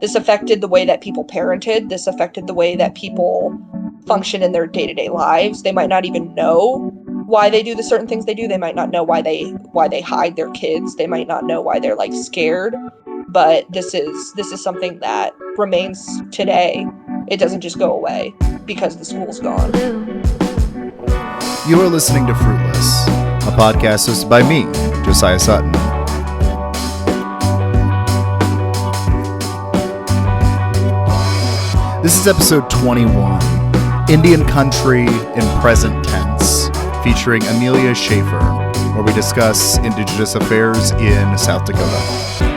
This affected the way that people parented. This affected the way that people function in their day-to-day lives. They might not even know why they do the certain things they do. They might not know why they hide their kids. They might not know why they're like scared. But this is something that remains today. It doesn't just go away because the school's gone. You are listening to Fruitless, a podcast hosted by me, Josiah Sutton. This is episode 21, Indian Country in Present Tense, featuring Amelia Schafer, where we discuss indigenous affairs in South Dakota.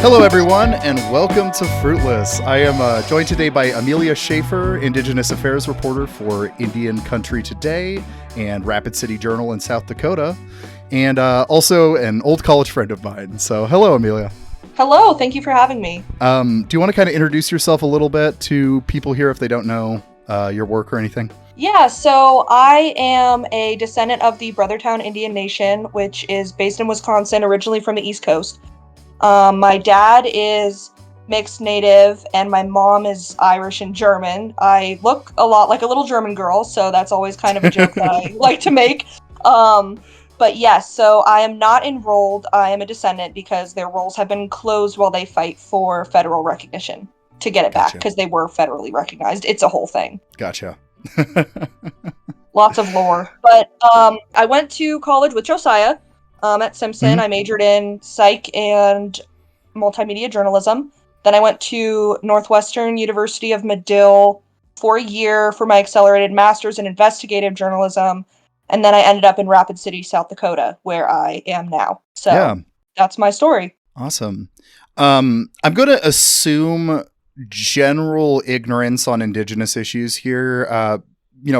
Hello, everyone, and welcome to Fruitless. I am joined today by Amelia Schafer, Indigenous Affairs reporter for Indian Country Today and Rapid City Journal in South Dakota, and also an old college friend of mine. So, hello, Amelia. Hello, thank you for having me. Do you want to kind of introduce yourself a little bit to people here if they don't know your work or anything? Yeah, so I am a descendant of the Brothertown Indian Nation, which is based in Wisconsin, originally from the East Coast. My dad is mixed Native, and my mom is Irish and German. I look a lot like a little German girl, so that's always kind of a joke that I like to make. But yes, so I am not enrolled. I am a descendant because their rolls have been closed while they fight for federal recognition to get it back, because they were federally recognized. It's a whole thing. Gotcha. Lots of lore. But I went to college with Josiah. At Simpson. I majored in psych and multimedia journalism. Then I went to Northwestern University of Medill for a year for my accelerated master's in investigative journalism. And then I ended up in Rapid City, South Dakota, where I am now. So That's my story. Awesome. I'm going to assume general ignorance on indigenous issues here,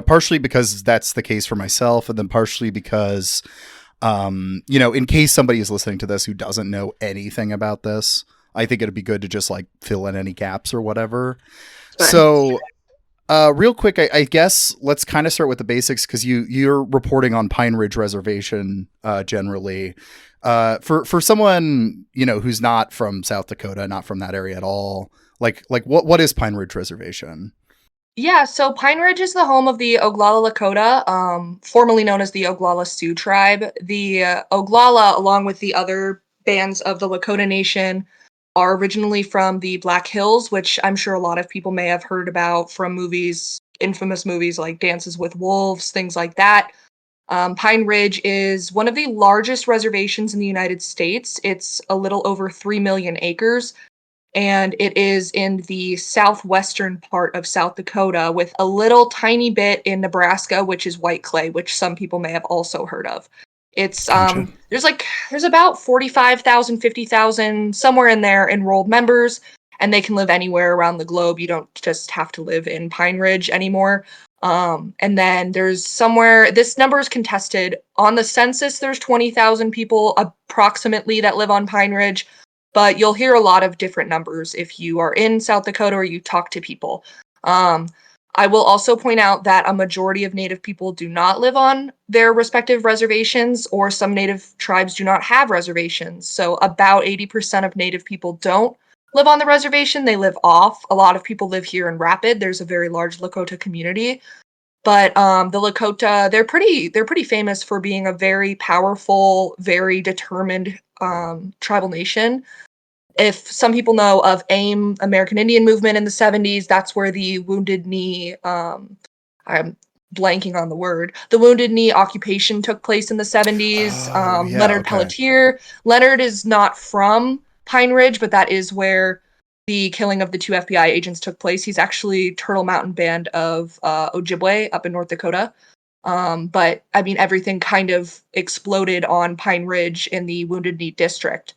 partially because that's the case for myself, and then partially because in case somebody is listening to this who doesn't know anything about this, I think it'd be good to just like fill in any gaps or whatever. Fine. So, real quick, I guess let's kind of start with the basics, because you're reporting on Pine Ridge Reservation, generally, for someone, who's not from South Dakota, not from that area at all. Like what is Pine Ridge Reservation? Yeah, so Pine Ridge is the home of the Oglala Lakota, formerly known as the Oglala Sioux tribe. The Oglala, along with the other bands of the Lakota Nation, are originally from the Black Hills, which I'm sure a lot of people may have heard about from movies, infamous movies like Dances with Wolves, things like that. Pine Ridge is one of the largest reservations in the United States. It's a little over 3 million acres. And it is in the southwestern part of South Dakota, with a little tiny bit in Nebraska, which is White Clay, which some people may have also heard of. It's there's about 45,000, 50,000, somewhere in there, enrolled members, and they can live anywhere around the globe. You don't just have to live in Pine Ridge anymore. And then there's somewhere, this number is contested. On the census, there's 20,000 people approximately that live on Pine Ridge. But you'll hear a lot of different numbers if you are in South Dakota or you talk to people. I will also point out that a majority of Native people do not live on their respective reservations, or some Native tribes do not have reservations. So about 80% of Native people don't live on the reservation. They live off. A lot of people live here in Rapid. There's a very large Lakota community. But the Lakota, they're pretty famous for being a very powerful, very determined tribal nation. If some people know of AIM, American Indian Movement, in the 70s, that's where the Wounded Knee, I'm blanking on the word, the Wounded Knee occupation took place in the 70s. Leonard Pelletier. Leonard is not from Pine Ridge, but that is where the killing of the 2 FBI agents took place. He's actually Turtle Mountain Band of Ojibwe up in North Dakota. But I mean, everything kind of exploded on Pine Ridge in the Wounded Knee district,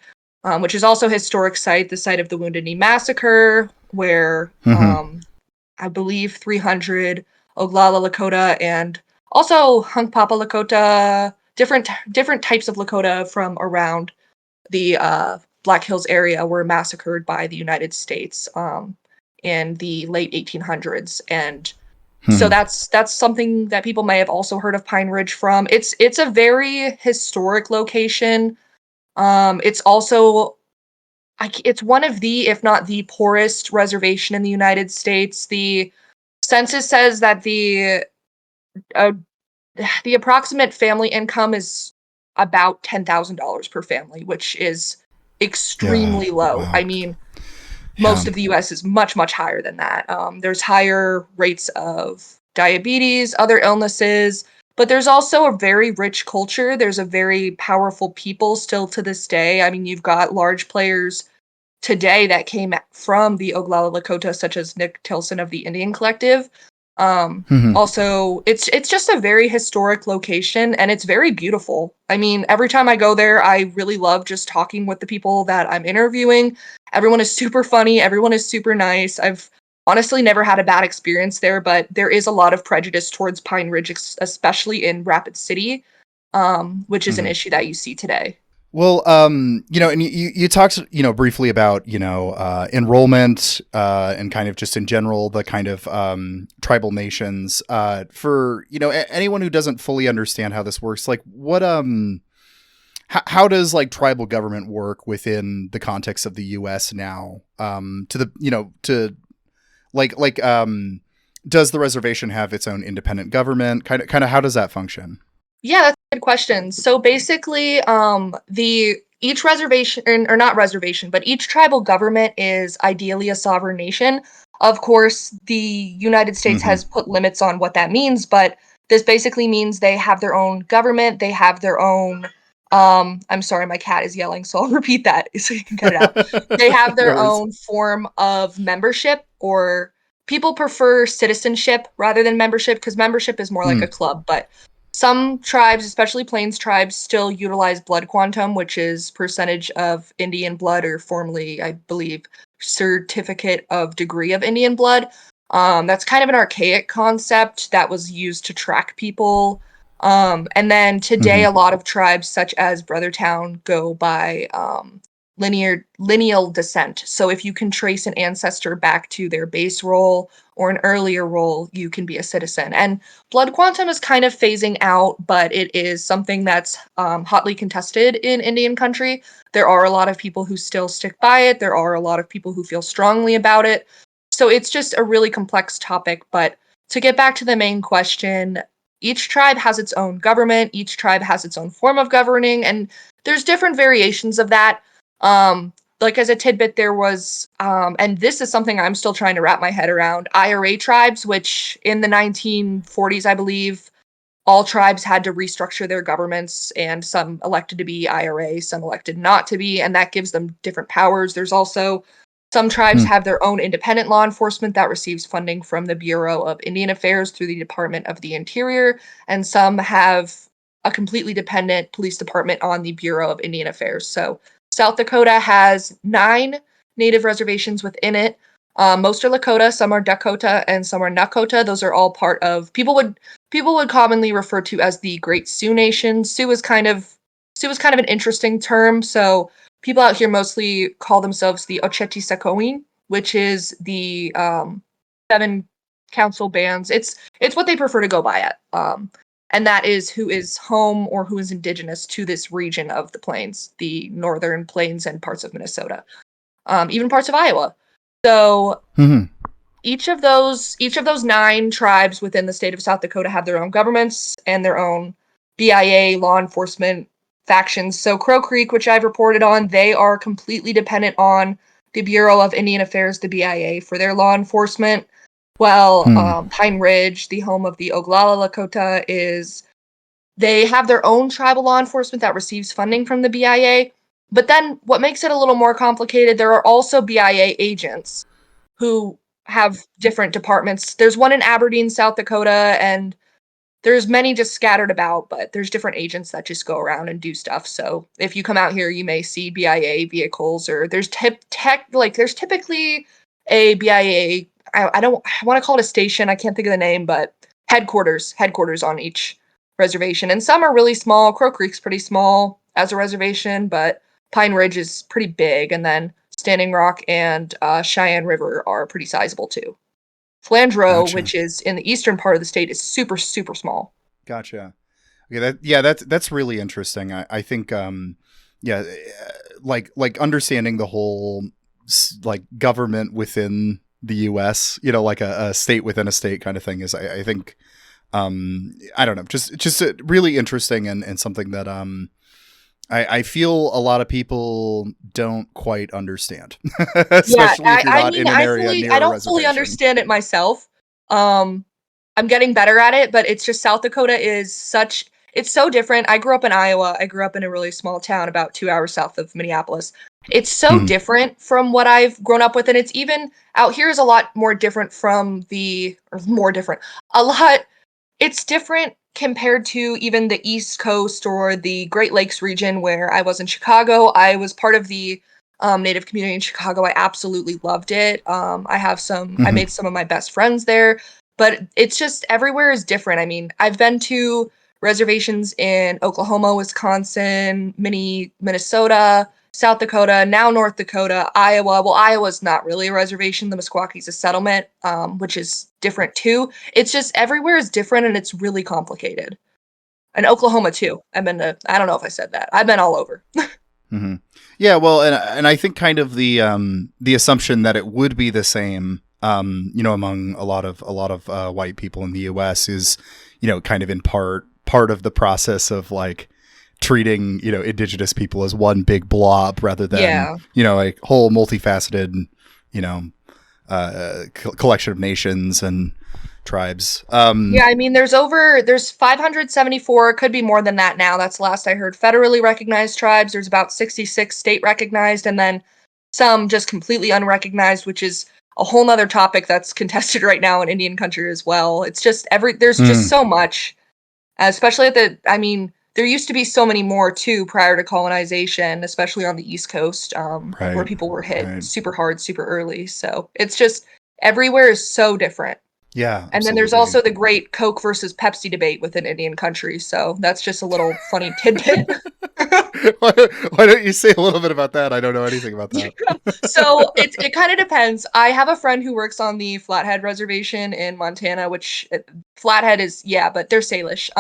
which is also a historic site, the site of the Wounded Knee Massacre, where I believe 300 Oglala Lakota and also Hunkpapa Lakota, different types of Lakota from around the Black Hills area were massacred by the United States in the late 1800s. And so Mhm. that's something that people may have also heard of Pine Ridge from. It's a very historic location. It's also it's one of the, if not the poorest reservation in the United States. The census says that uh, the approximate family income is about $10,000 per family, which is Yeah. extremely low. I Wow. mean, Yeah. most of the US is much, much higher than that. There's higher rates of diabetes, other illnesses, but there's also a very rich culture. There's a very powerful people still to this day. I mean, you've got large players today that came from the Oglala Lakota, such as Nick Tilson of the Indian Collective. Um, Mhm. Also, it's just a very historic location and it's very beautiful. I mean, every time I go there, I really love just talking with the people that I'm interviewing. Everyone is super funny, everyone is super nice. I've honestly never had a bad experience there, but there is a lot of prejudice towards Pine Ridge, especially in Rapid City, which is an Mhm. issue that you see today. Well, and you talked, briefly about, enrollment, and kind of just in general, the kind of, tribal nations, for, anyone who doesn't fully understand how this works, like how does like tribal government work within the context of the US now? To the, to does the reservation have its own independent government? Kind of, how does that function? Yeah, that's a good question. So basically, the each reservation, or not reservation, but each tribal government is ideally a sovereign nation. Of course, the United States Hmm. has put limits on what that means, but this basically means they have their own government, they have their own I'm sorry, my cat is yelling, so I'll repeat that so you can cut it out. They have No their worries. own form of membership, or people prefer citizenship rather than membership because membership is more like Hmm. a club, but some tribes, especially Plains tribes, still utilize blood quantum, which is percentage of Indian blood, or formerly, I believe, certificate of degree of Indian blood. That's kind of an archaic concept that was used to track people. And then today, Hmm. a lot of tribes, such as Brothertown, go by lineal descent. So if you can trace an ancestor back to their base role or an earlier role, you can be a citizen. And blood quantum is kind of phasing out, but it is something that's hotly contested in Indian country. There are a lot of people who still stick by it. There are a lot of people who feel strongly about it. So it's just a really complex topic. But to get back to the main question, each tribe has its own government, each tribe has its own form of governing, and there's different variations of that. Like as a tidbit, there was, and this is something I'm still trying to wrap my head around, IRA tribes, which in the 1940s, I believe, all tribes had to restructure their governments, and some elected to be IRA, some elected not to be, and that gives them different powers. There's also some tribes Hmm. have their own independent law enforcement that receives funding from the Bureau of Indian Affairs through the Department of the Interior, and some have a completely dependent police department on the Bureau of Indian Affairs. So South Dakota has 9 native reservations within it. Most are Lakota, some are Dakota, and some are Nakota. Those are all part of, people would commonly refer to as the Great Sioux Nation. Sioux is kind of an interesting term. So people out here mostly call themselves the Ocheti Sakowin, which is the 7 council bands. It's what they prefer to go by at. And that is who is home or who is indigenous to this region of the plains, the northern plains and parts of Minnesota, even parts of Iowa. So Hmm. each of those 9 tribes within the state of South Dakota have their own governments and their own BIA law enforcement factions. So Crow Creek, which I've reported on, they are completely dependent on the Bureau of Indian Affairs, the BIA, for their law enforcement. Well, Hmm. Pine Ridge, the home of the Oglala Lakota, they have their own tribal law enforcement that receives funding from the BIA. But then what makes it a little more complicated, there are also BIA agents who have different departments. There's one in Aberdeen, South Dakota, and there's many just scattered about, but there's different agents that just go around and do stuff. So if you come out here, you may see BIA vehicles, or there's typically a BIA. I don't I want to call it a station. I can't think of the name, but headquarters on each reservation. And some are really small. Crow Creek's pretty small as a reservation, but Pine Ridge is pretty big, and then Standing Rock and Cheyenne River are pretty sizable too. Flandreau, Gotcha. which is in the eastern part of the state, is super, super small. Gotcha. Okay, that's really interesting. I think yeah, like understanding the whole like government within the U.S. Like a state within a state kind of thing is I think I don't know, just really interesting and something that I feel a lot of people don't quite understand, Yeah, especially if you're I not mean, in an area I near a don't fully reservation. understand it myself. Um, I'm getting better at it, but it's just South Dakota is such it's so different. I grew up in Iowa. I grew up in a really small town about 2 hours south of Minneapolis. It's so Mhm. different from what I've grown up with, and it's even out here is a lot more different from the or more different. A lot it's different compared to even the East Coast or the Great Lakes region where I was in Chicago. I was part of the Native community in Chicago. I absolutely loved it. I Mhm. made some of my best friends there, but it's just everywhere is different. I mean, I've been to reservations in Oklahoma, Wisconsin, Minnesota, South Dakota, now North Dakota, Iowa. Well, Iowa's not really a reservation. The Mesquaki's a settlement, which is different too. It's just everywhere is different and it's really complicated. And Oklahoma too. I don't know if I said that. I've been all over. Hmm. Yeah, well, and I think kind of the assumption that it would be the same, among a lot of white people in the U.S. is, kind of in part of the process of like treating indigenous people as one big blob rather than Yeah. a whole multifaceted you know collection of nations and tribes. Yeah, I mean there's 574, it could be more than that now. That's the last I heard. Federally recognized tribes, there's about 66 state recognized and then some just completely unrecognized, which is a whole nother topic that's contested right now in Indian country as well. It's just there's just Mm, so much, especially I mean, there used to be so many more too prior to colonization, especially on the East Coast, where right, people were hit right. super hard, super early. So it's just everywhere is so different. Yeah, And then there's absolutely. also the great Coke versus Pepsi debate within Indian country. So that's just a little funny tidbit. why don't you say a little bit about that? I don't know anything about Yeah. that. So it kind of depends. I have a friend who works on the Flathead Reservation in Montana, which Flathead is yeah, but they're Salish.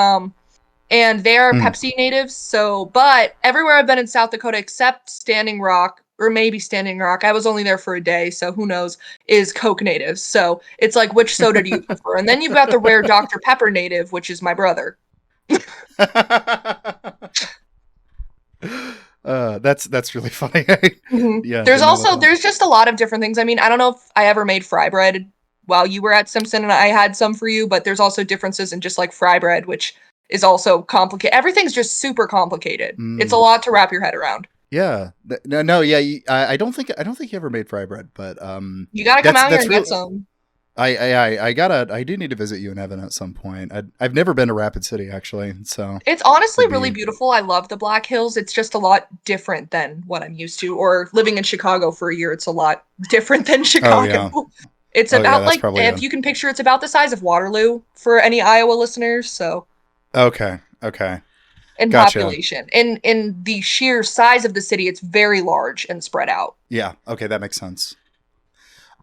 And they are Mm. Pepsi natives. So, but everywhere I've been in South Dakota except Standing Rock, or maybe Standing Rock, I was only there for a day, so who knows, is Coke natives. So it's like, which soda do you prefer? And then you've got the rare Dr. Pepper native, which is my brother. That's really funny. Yeah, There's didn't know about also that. there's just a lot of different things. I mean, I don't know if I ever made fry bread while you were at Simpson and I had some for you, but there's also differences in just like fry bread, which is also complicated. Everything's just super complicated. It's a Mm. lot to wrap your head around. Yeah. No, no, yeah. I don't think you ever made fry bread, but You got to come that's out here that's and get really. some. I do need to visit you in Evan at some point. I've never been to Rapid City actually, so It's honestly would really be. beautiful. I love the Black Hills. It's just a lot different than what I'm used to. Or living in Chicago for a year, it's a lot different than Oh Chicago. yeah. It's Oh yeah. about That's like probably if a. you can picture, it's about the size of Waterloo for any Iowa listeners. So Okay. Okay. in Gotcha. population, in the sheer size of the city, it's very large and spread out. Yeah. Okay. That makes sense.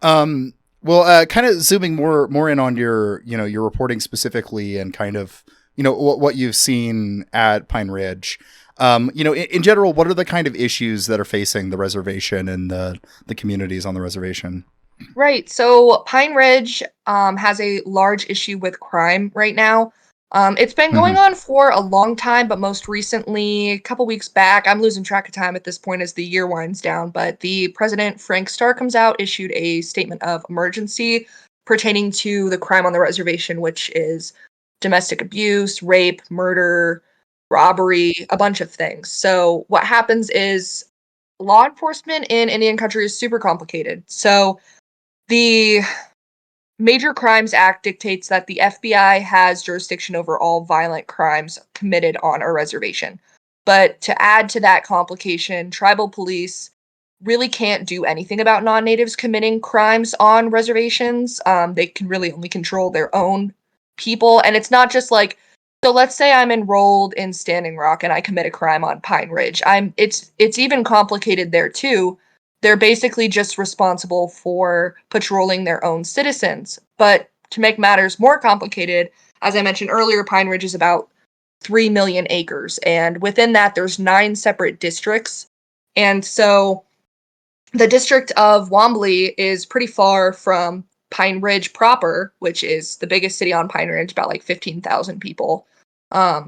Um, well, kind of zooming more in on your reporting specifically and kind of what you've seen at Pine Ridge. In general, what are the kind of issues that are facing the reservation and the communities on the reservation? Right. So Pine Ridge has a large issue with crime right now. It's been Hmm. going on for a long time, but most recently, a couple weeks back, I'm losing track of time at this point as the year winds down. But the president, Frank Starr, comes out, issued a statement of emergency pertaining to the crime on the reservation, which is domestic abuse, rape, murder, robbery, a bunch of things. So what happens is law enforcement in Indian country is super complicated. So the Major Crimes Act dictates that the FBI has jurisdiction over all violent crimes committed on a reservation. But to add to that complication, tribal police really can't do anything about non natives committing crimes on reservations. They can really only control their own people. And it's not just like So let's say I'm enrolled in Standing Rock and I commit a crime on Pine Ridge. It's even complicated there too. They're basically just responsible for patrolling their own citizens. But to make matters more complicated, as I mentioned earlier, Pine Ridge is about 3 million acres, and within that there's 9 separate districts. And so the district of Wombly is pretty far from Pine Ridge proper, which is the biggest city on Pine Ridge, about like 15,000 people.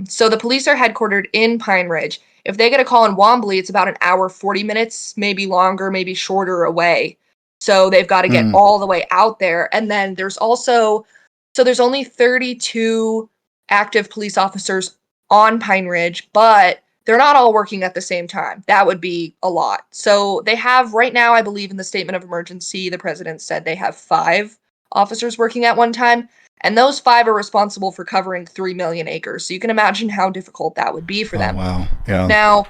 So the police are headquartered in Pine Ridge. If they get a call in Wombly, it's about an hour, 40 minutes, maybe longer, maybe shorter away. So they've got to get Mm. all the way out there. And then there's only 32 active police officers on Pine Ridge, but they're not all working at the same time. That would be a lot. So they have right now, I believe in the statement of emergency, the president said they have 5 officers working at one time. And those 5 are responsible for covering 3 million acres. So you can imagine how difficult that would be for Oh, them. wow. Yeah. Now,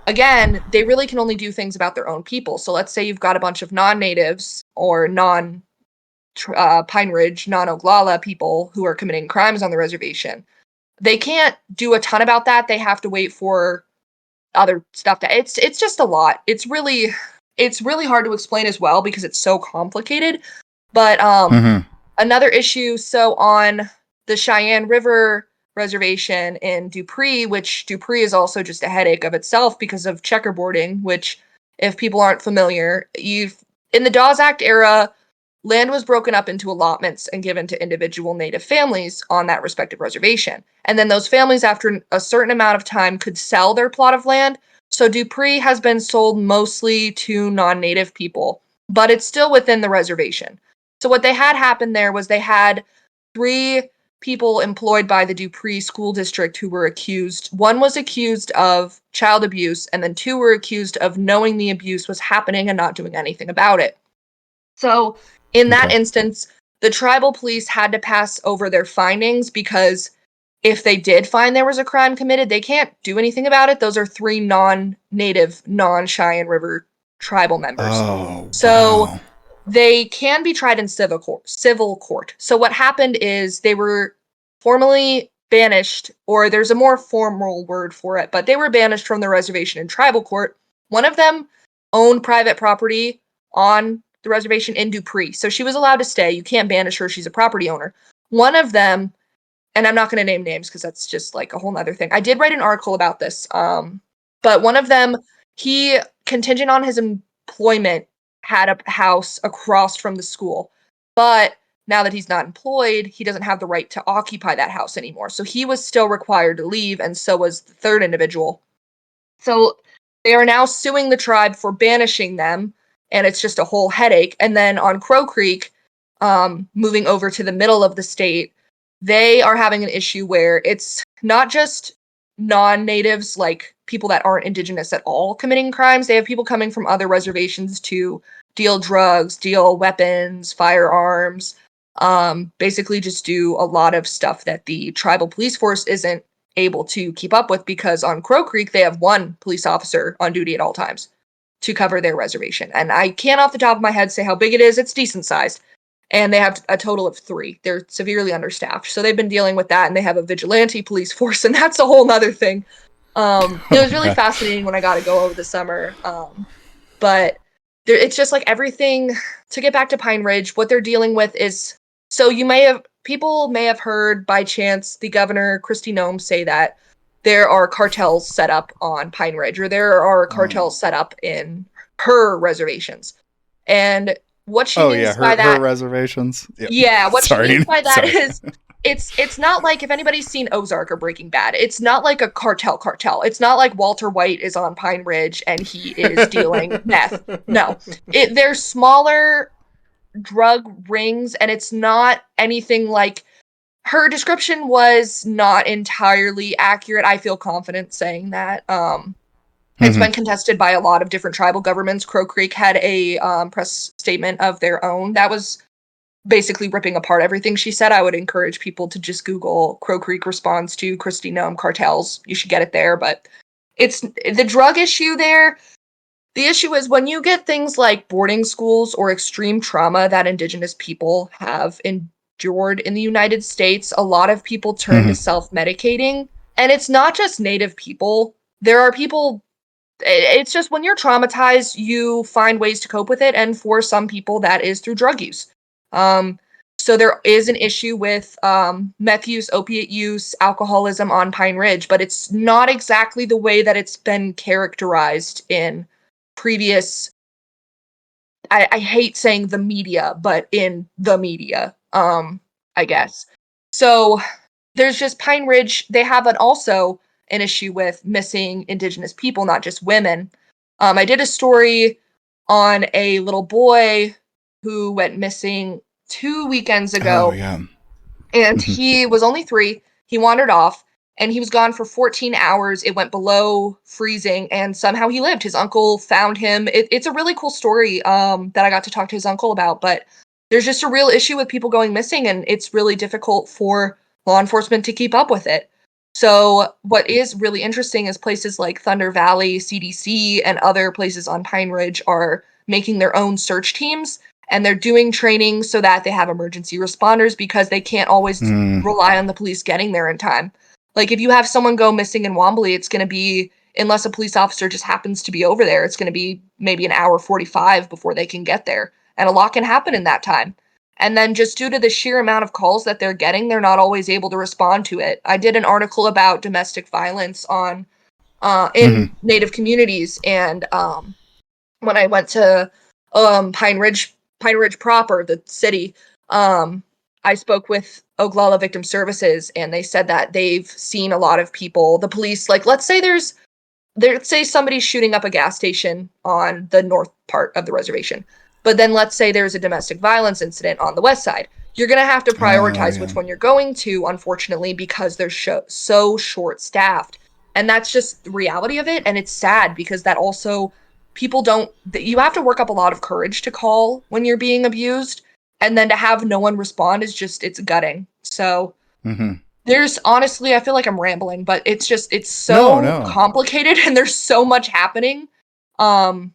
again, they really can only do things about their own people. So let's say you've got a bunch of non-natives or Pine Ridge, non-Oglala people who are committing crimes on the reservation. They can't do a ton about that. They have to wait for other stuff it's just a lot. It's really hard to explain as well because it's so complicated. But Mm-hmm. another issue, so on the Cheyenne River Reservation in Dupree, which Dupree is also just a headache of itself because of checkerboarding, which if people aren't familiar, in the Dawes Act era, land was broken up into allotments and given to individual native families on that respective reservation. And then those families, after a certain amount of time, could sell their plot of land. So Dupree has been sold mostly to non-native people, but it's still within the reservation. So what they had happen there was they had 3 people employed by the Dupree School District who were accused. One was accused of child abuse, and then 2 were accused of knowing the abuse was happening and not doing anything about it. So in that Okay. instance, the tribal police had to pass over their findings because if they did find there was a crime committed, they can't do anything about it. Those are 3 non-native, non-Cheyenne River tribal members. Oh, So wow. they can be tried in civil court. So what happened is they were formally banished, or there's a more formal word for it, but they were banished from the reservation in tribal court. One of them owned private property on the reservation in Dupree, so she was allowed to stay. You can't banish her, she's a property owner. One of them, and I'm not going to name names because that's just like a whole nother thing. I did write an article about this, but one of them, he, contingent on his employment, had a house across from the school. But now that he's not employed, he doesn't have the right to occupy that house anymore. So he was still required to leave, and so was the third individual. So they are now suing the tribe for banishing them, and it's just a whole headache. And then on Crow Creek, moving over to the middle of the state, they are having an issue where it's not just non-natives, like people that aren't indigenous at all, committing crimes. They have people coming from other reservations to deal drugs, deal weapons, firearms, basically just do a lot of stuff that the tribal police force isn't able to keep up with, because on Crow Creek they have 1 police officer on duty at all times to cover their reservation. And I can't off the top of my head say how big it is. It's decent sized. And they have a total of 3. They're severely understaffed. So they've been dealing with that, and they have a vigilante police force, and that's a whole nother thing. It was really Yeah. fascinating when I got to go over the summer. But it's just like everything. To get back to Pine Ridge, what they're dealing with is, so people may have heard by chance the governor, Kristi Noem, say that there are cartels set up on Pine Ridge, or there are cartels set up in her reservations. And what she Oh, yeah. means by Her that, reservations. Yep. yeah, what she Sorry. means by that Sorry. is it's not like, if anybody's seen Ozark or Breaking Bad, it's not like a cartel. It's not like Walter White is on Pine Ridge and he is dealing meth. No. They're smaller drug rings, and it's not anything like, her description was not entirely accurate. I feel confident saying that. It's Mhm. been contested by a lot of different tribal governments. Crow Creek had a press statement of their own that was basically ripping apart everything she said. I would encourage people to just Google Crow Creek response to Kristi Noem cartels. You should get it there. But it's the drug issue there. The issue is when you get things like boarding schools or extreme trauma that indigenous people have obscured in the United States. A lot of people turn to Hmm. self-medicating, and it's not just Native people. There are people, it's just when you're traumatized, you find ways to cope with it, and for some people, that is through drug use. Um, so there is an issue with meth use, opiate use, alcoholism on Pine Ridge, but it's not exactly the way that it's been characterized in previous. I hate saying the media, but in the media, I guess. So there's just Pine Ridge. They have also an issue with missing Indigenous people, not just women. I did a story on a little boy who went missing 2 weekends Oh ago, yeah. and Hmm. he was only 3. He wandered off, and he was gone for 14 hours. It went below freezing, and somehow he lived. His uncle found him. It's a really cool story that I got to talk to his uncle about, but there's just a real issue with people going missing, and it's really difficult for law enforcement to keep up with it. So what is really interesting is places like Thunder Valley, CDC, and other places on Pine Ridge are making their own search teams, and they're doing training so that they have emergency responders because they can't always Mm. rely on the police getting there in time. Like if you have someone go missing in Wombly, it's going to be, unless a police officer just happens to be over there, it's going to be maybe an hour 45 before they can get there. And a lot can happen in that time. And then just due to the sheer amount of calls that they're getting, they're not always able to respond to it. I did an article about domestic violence on Hmm. in Native communities, and when I went to Pine Ridge proper, the city, um, I spoke with Oglala Victim Services, and they said that they've seen a lot of people. The police, like, let's say somebody's shooting up a gas station on the north part of the reservation, but then let's say there's a domestic violence incident on the west side. You're gonna have to Oh prioritize which yeah. one you're going to, unfortunately, because they're so short staffed, and that's just the reality of it. And it's sad because that also people don't. You have to work up a lot of courage to call when you're being abused, and then to have no one respond is just it's gutting. So Hmm. there's honestly, I feel like I'm rambling, but it's No, so no. complicated and there's so much happening um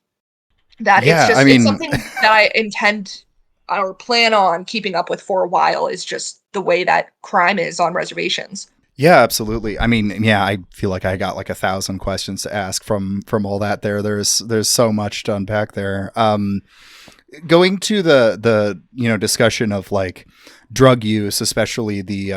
that Yeah, I it's mean, something that I intend or plan on keeping up with for a while, is just the way that crime is on reservations. yeah, absolutely. I mean, yeah, I feel like I got like 1,000 questions to ask from all that there. There's so much to unpack there. Going to the discussion of like drug use, especially the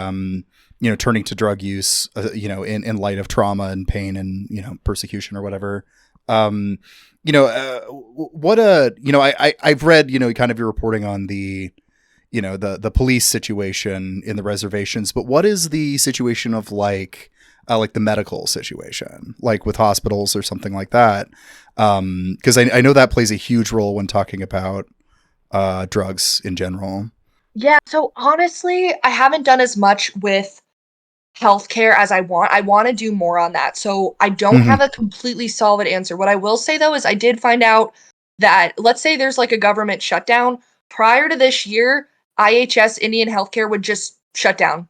turning to drug use, in light of trauma and pain and persecution or whatever. Um, what I've read kind of your reporting on the the police situation in the reservations, but what is the situation of like the medical situation, like with hospitals or something like that? Because I know that plays a huge role when talking about drugs in general. Yeah, so honestly, I haven't done as much with healthcare as I want. I want to do more on that. So I don't have Hmm. a completely solid answer. What I will say though is I did find out that, let's say there's like a government shutdown prior to this year, IHS Indian Healthcare would just shut down.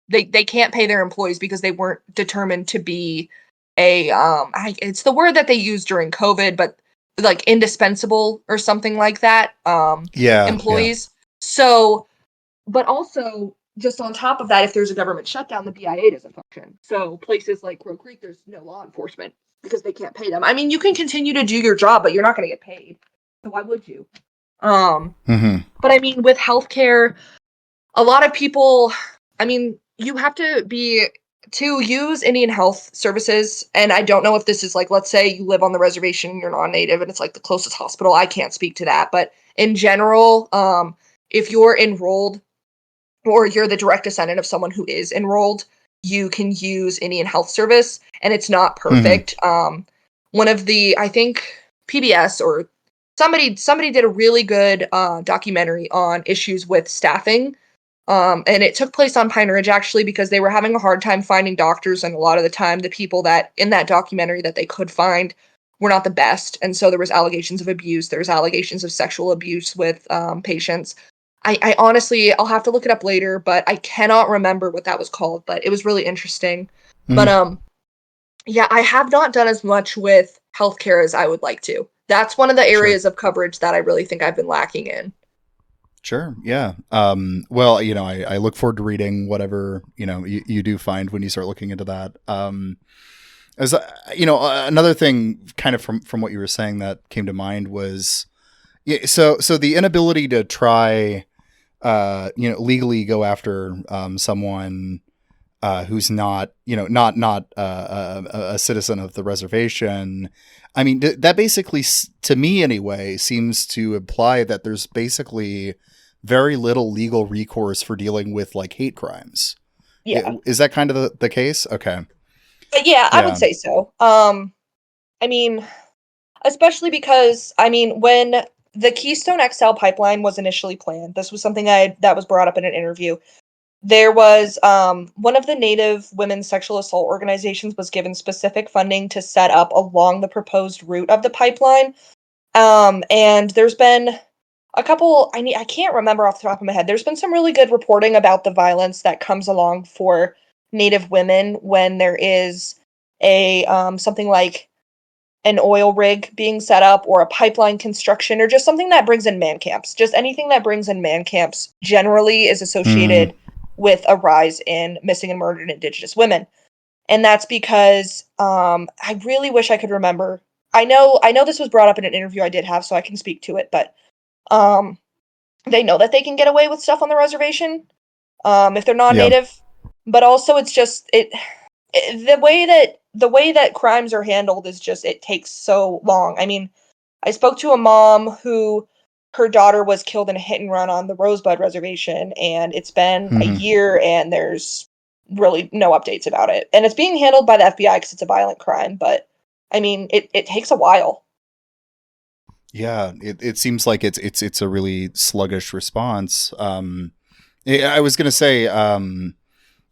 They can't pay their employees because they weren't determined to be it's the word that they used during COVID, but like indispensable or something like that, Yeah, yeah. employees. So but also, just on top of that, if there's a government shutdown, the BIA doesn't function. So places like Crow Creek, there's no law enforcement because they can't pay them. I mean, you can continue to do your job, but you're not going to get paid. So why would you? Um, Hmm. but I mean, with healthcare, a lot of people, I mean, you have to be to use Indian Health Services. And I don't know if this is like, let's say you live on the reservation, you're non-native, and it's like the closest hospital. I can't speak to that, but in general, if you're enrolled or you're the direct descendant of someone who is enrolled, you can use Indian Health Service, and it's not Hmm. perfect. One of the, I think PBS or somebody did a really good documentary on issues with staffing, and it took place on Pine Ridge actually because they were having a hard time finding doctors, and a lot of the time the people that in that documentary that they could find were not the best, and so there was allegations of abuse. There was allegations of sexual abuse with patients. I honestly, I'll have to look it up later, but I cannot remember what that was called, but it was really interesting. But Hmm. yeah, I have not done as much with healthcare as I would like to. That's one of the Sure. areas of coverage that I really think I've been lacking in. Sure. Yeah. Well, I look forward to reading whatever, you do find when you start looking into that. As another thing kind of from what you were saying that came to mind was, yeah, so the inability to try, legally go after, someone, who's not, a citizen of the reservation. I mean, that basically, to me anyway, seems to imply that there's basically very little legal recourse for dealing with like hate crimes. Yeah. Is that kind of the case? Okay. But yeah, I would Yeah. say so. I mean, especially because when the Keystone XL pipeline was initially planned, this was something that was brought up in an interview. There was one of the Native women's sexual assault organizations was given specific funding to set up along the proposed route of the pipeline. And there's been a couple, I can't remember off the top of my head. There's been some really good reporting about the violence that comes along for Native women when there is a something like an oil rig being set up or a pipeline construction or just something that brings in man camps. Just anything that brings in man camps generally is Mm, associated with a rise in missing and murdered Indigenous women. And that's because I really wish I could remember. I know this was brought up in an interview I did have, so I can speak to it, but um, they know that they can get away with stuff on the reservation if they're yeah. non-native, but also it's just the way that crimes are handled is just it takes so long. I mean, I spoke to a mom who her daughter was killed in a hit and run on the Rosebud Reservation, and it's been a Hmm. year, and there's really no updates about it. And it's being handled by the FBI because it's a violent crime, but I mean, it takes a while. Yeah. It seems like it's a really sluggish response. I was gonna say,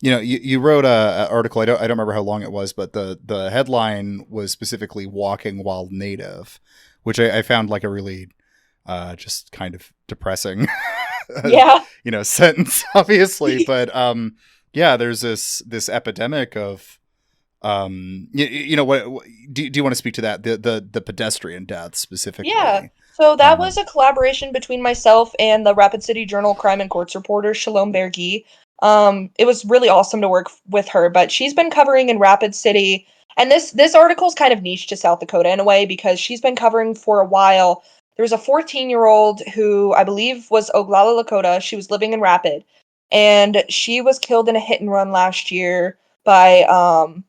you wrote a article. I don't remember how long it was, but the headline was specifically "Walking While Native," which I found like a really, just kind of depressing, Yeah. sentence, obviously. But yeah, there's this epidemic of, what do you want to speak to that, the pedestrian deaths Yeah. specifically? So that was Um, a collaboration between myself and the Rapid City Journal crime and courts reporter Shalom Bergi. It was really awesome to work with her, but she's been covering in Rapid City, and this article's kind of niche to South Dakota in a way because she's been covering for a while. There was a 14-year-old who I believe was Oglala Lakota. She was living in Rapid, and she was killed in a hit and run last year by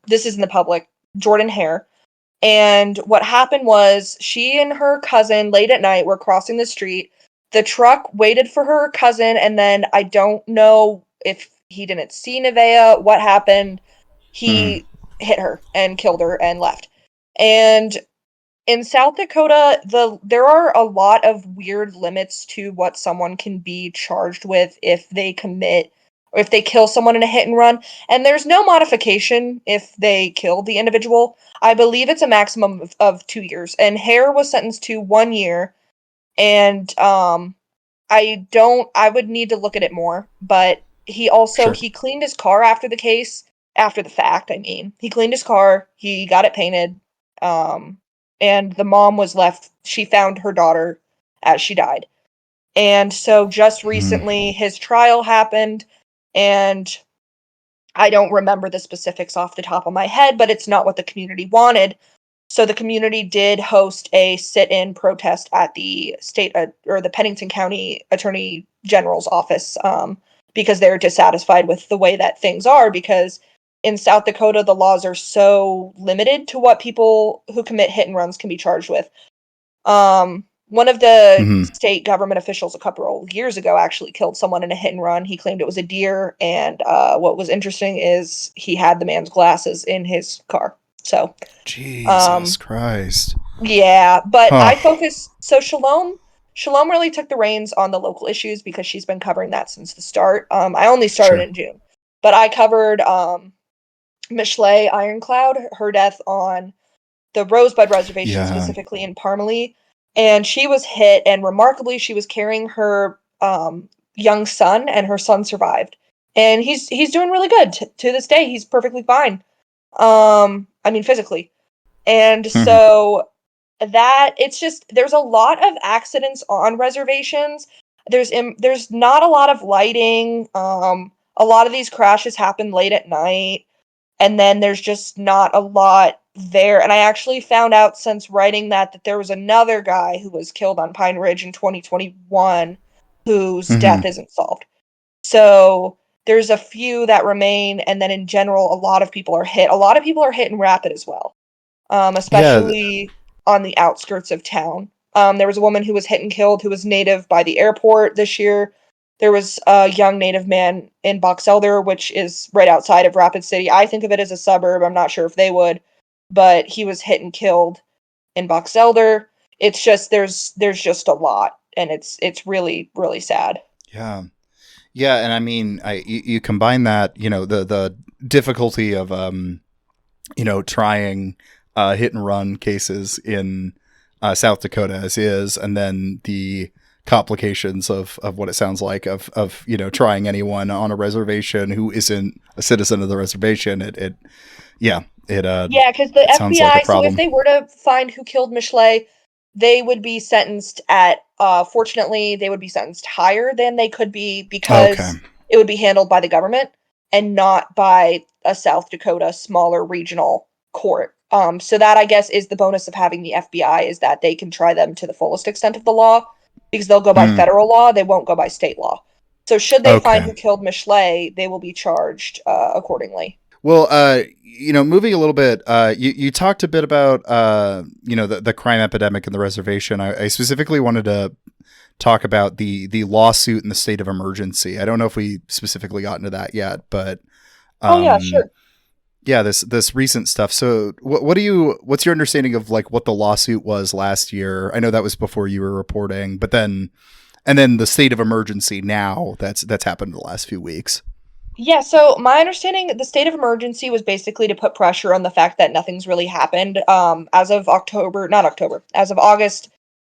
this is in the public, Jordan Hare. And what happened was she and her cousin late at night were crossing the street. The truck waited for her cousin, and then I don't know if he didn't see Nevaeh, what happened. mhm. He hit her and killed her and left. And in South Dakota, there are a lot of weird limits to what someone can be charged with if they commit or if they kill someone in a hit and run. And there's no modification if they kill the individual. I believe it's a maximum of 2 years. And Hare was sentenced to 1 year. And I would need to look at it more. But Sure. he cleaned his car after the case, after the fact, I mean. He cleaned his car, he got it painted. Um, and the mom was left, she found her daughter as she died. And so just Mhm. recently his trial happened, and I don't remember the specifics off the top of my head, but it's not what the community wanted. So the community did host a sit-in protest at the state or the Pennington County Attorney General's office because they're dissatisfied with the way that things are. Because in South Dakota, the laws are so limited to what people who commit hit and runs can be charged with. One of the Mhm. state government officials a couple of years ago actually killed someone in a hit and run. He claimed it was a deer, and what was interesting is he had the man's glasses in his car. So, Jesus um, Christ. yeah, but Huh. I focus. So Shalom really took the reins on the local issues because she's been covering that since the start. I only started Sure. in June, but I covered Michelet Ironcloud, her death on the Rosebud Reservation, Yeah. specifically in Parmalee, and she was hit, and remarkably, she was carrying her young son, and her son survived, and he's doing really good to this day. He's perfectly fine. I mean physically, and Mhm. so that it's just there's a lot of accidents on reservations there's not a lot of lighting. A lot of these crashes happen late at night, and then there's just not a lot there. And I actually found out since writing that there was another guy who was killed on Pine Ridge in 2021 whose Hmm. death isn't solved. So there's a few that remain, and then in general, a lot of people are hit. A lot of people are hit in Rapid as well, Yeah. especially on the outskirts of town. There was a woman who was hit and killed who was native by the airport this year. There was a young native man in Box Elder, which is right outside of Rapid City. I think of it as a suburb. I'm not sure if they would, but he was hit and killed in Box Elder. It's just there's just a lot, and it's really really sad. Yeah. Yeah, and I mean, you combine that, the difficulty of trying hit and run cases in South Dakota as is, and then the complications of what it sounds like of trying anyone on a reservation who isn't a citizen of the reservation. It yeah, Yeah, because the it sounds like a FBI, so if problem. they were to find who killed Michelet, they would be sentenced at, fortunately, they would be sentenced higher than they could be Okay. because it would be handled by the government and not by a South Dakota smaller regional court. So that I guess is the bonus of having the FBI is that they can try them to the fullest extent of the law because they'll go by Mm, federal law, they won't go by state law. So should they find okay. who killed Michelet, they will be charged accordingly. Well, moving a little bit, you talked a bit about, the crime epidemic in the reservation. I specifically wanted to talk about the lawsuit and the state of emergency. I don't know if we specifically got into that yet, but Oh yeah, um, sure. yeah, this recent stuff. So, what's your understanding of like what the lawsuit was last year? I know that was before you were reporting, but then the state of emergency now that's happened in the last few weeks. Yeah, so my understanding, the state of emergency was basically to put pressure on the fact that nothing's really happened. As of October, not October, as of August,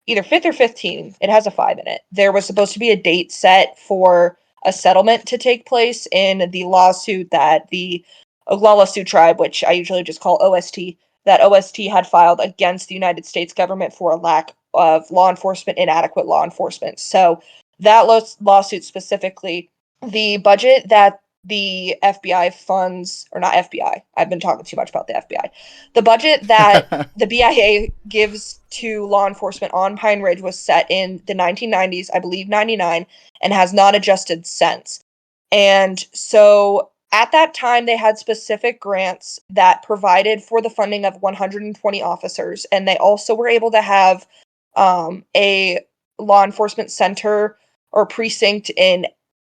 either 5th or 15th, it has a 5 in it. There was supposed to be a date set for a settlement to take place in the lawsuit that the Oglala Sioux tribe, which I usually just call OST, that OST had filed against the United States government for a lack of law enforcement, inadequate law enforcement. So that lawsuit specifically, the budget that the FBI funds, or not FBI, I've been talking too much about the FBI. The budget that the BIA gives to law enforcement on Pine Ridge was set in the 1990s, I believe 99, and has not adjusted since. And so at that time, they had specific grants that provided for the funding of 120 officers, and they also were able to have a law enforcement center or precinct in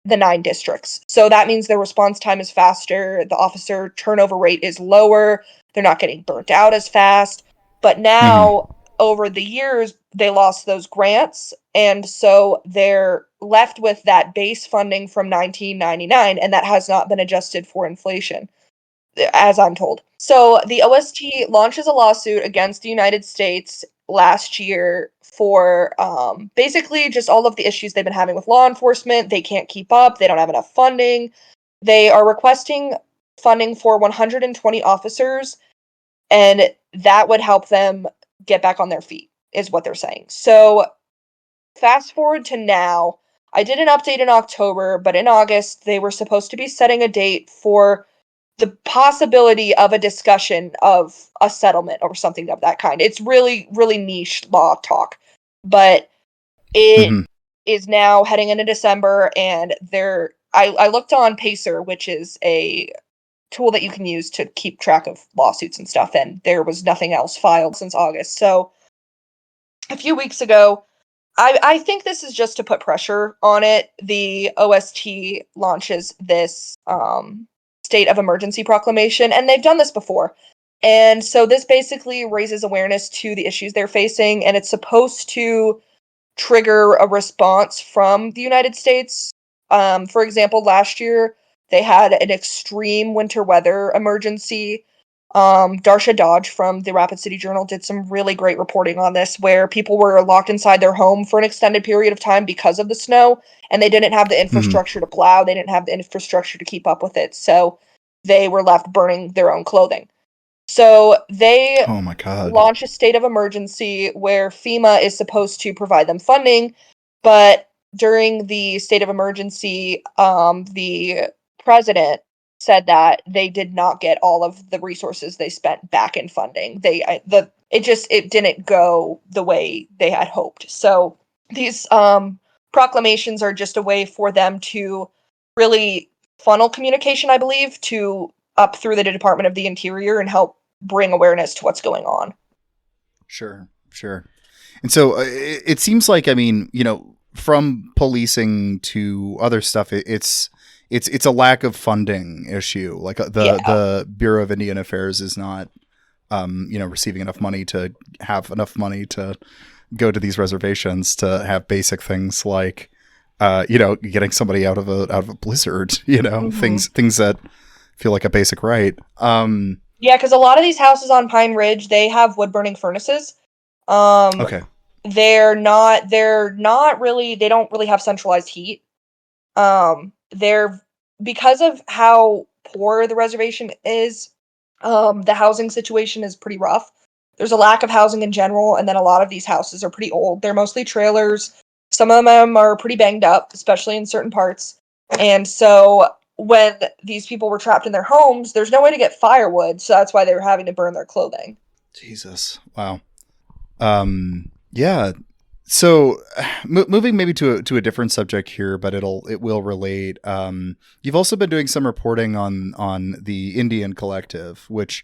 the 9 districts. So that means their response time is faster, the officer turnover rate is lower, they're not getting burnt out as fast. But Hmm. now, over the years, they lost those grants, and so they're left with that base funding from 1999, and that has not been adjusted for inflation, as I'm told. So the OST launches a lawsuit against the United States last year for basically just all of the issues they've been having with law enforcement. They can't keep up, they don't have enough funding. They are requesting funding for 120 officers, and that would help them get back on their feet, is what they're saying. So fast forward to now. I did an update in October, but in August, they were supposed to be setting a date for the possibility of a discussion of a settlement or something of that kind. It's really, really niche law talk, but it Hmm. is now heading into December, and I looked on Pacer, which is a tool that you can use to keep track of lawsuits and stuff, and there was nothing else filed since August. So a few weeks ago, I think this is just to put pressure on it. The OST launches this state of emergency proclamation, and they've done this before. And so this basically raises awareness to the issues they're facing, and it's supposed to trigger a response from the United States. For example, last year they had an extreme winter weather emergency. Darsha Dodge from the Rapid City Journal did some really great reporting on this, where people were locked inside their home for an extended period of time because of the snow, and they didn't have the Hmm. infrastructure to plow, they didn't have the infrastructure to keep up with it, so they were left burning their own clothing. So they Oh my God. launch a state of emergency where FEMA is supposed to provide them funding, but during the state of emergency, the president said that they did not get all of the resources they spent back in funding. It didn't go the way they had hoped. So these proclamations are just a way for them to really funnel communication, I believe, to up through the Department of the Interior and help bring awareness to what's going on. Sure. And so it seems like, I mean, from policing to other stuff, it's a lack of funding issue. Like the Bureau of Indian Affairs is not, receiving enough money to have enough money to go to these reservations to have basic things like, getting somebody out of a blizzard, things that feel like a basic right. Yeah, because a lot of these houses on Pine Ridge, they have wood burning furnaces. Okay. They don't really have centralized heat. Because of how poor the reservation is, the housing situation is pretty rough. There's a lack of housing in general, and then a lot of these houses are pretty old. They're mostly trailers. Some of them are pretty banged up, especially in certain parts. And so when these people were trapped in their homes, there's no way to get firewood, so that's why they were having to burn their clothing. Jesus. Wow. Yeah. So moving maybe to a different subject here, but it will relate. You've also been doing some reporting on the Indian Collective, which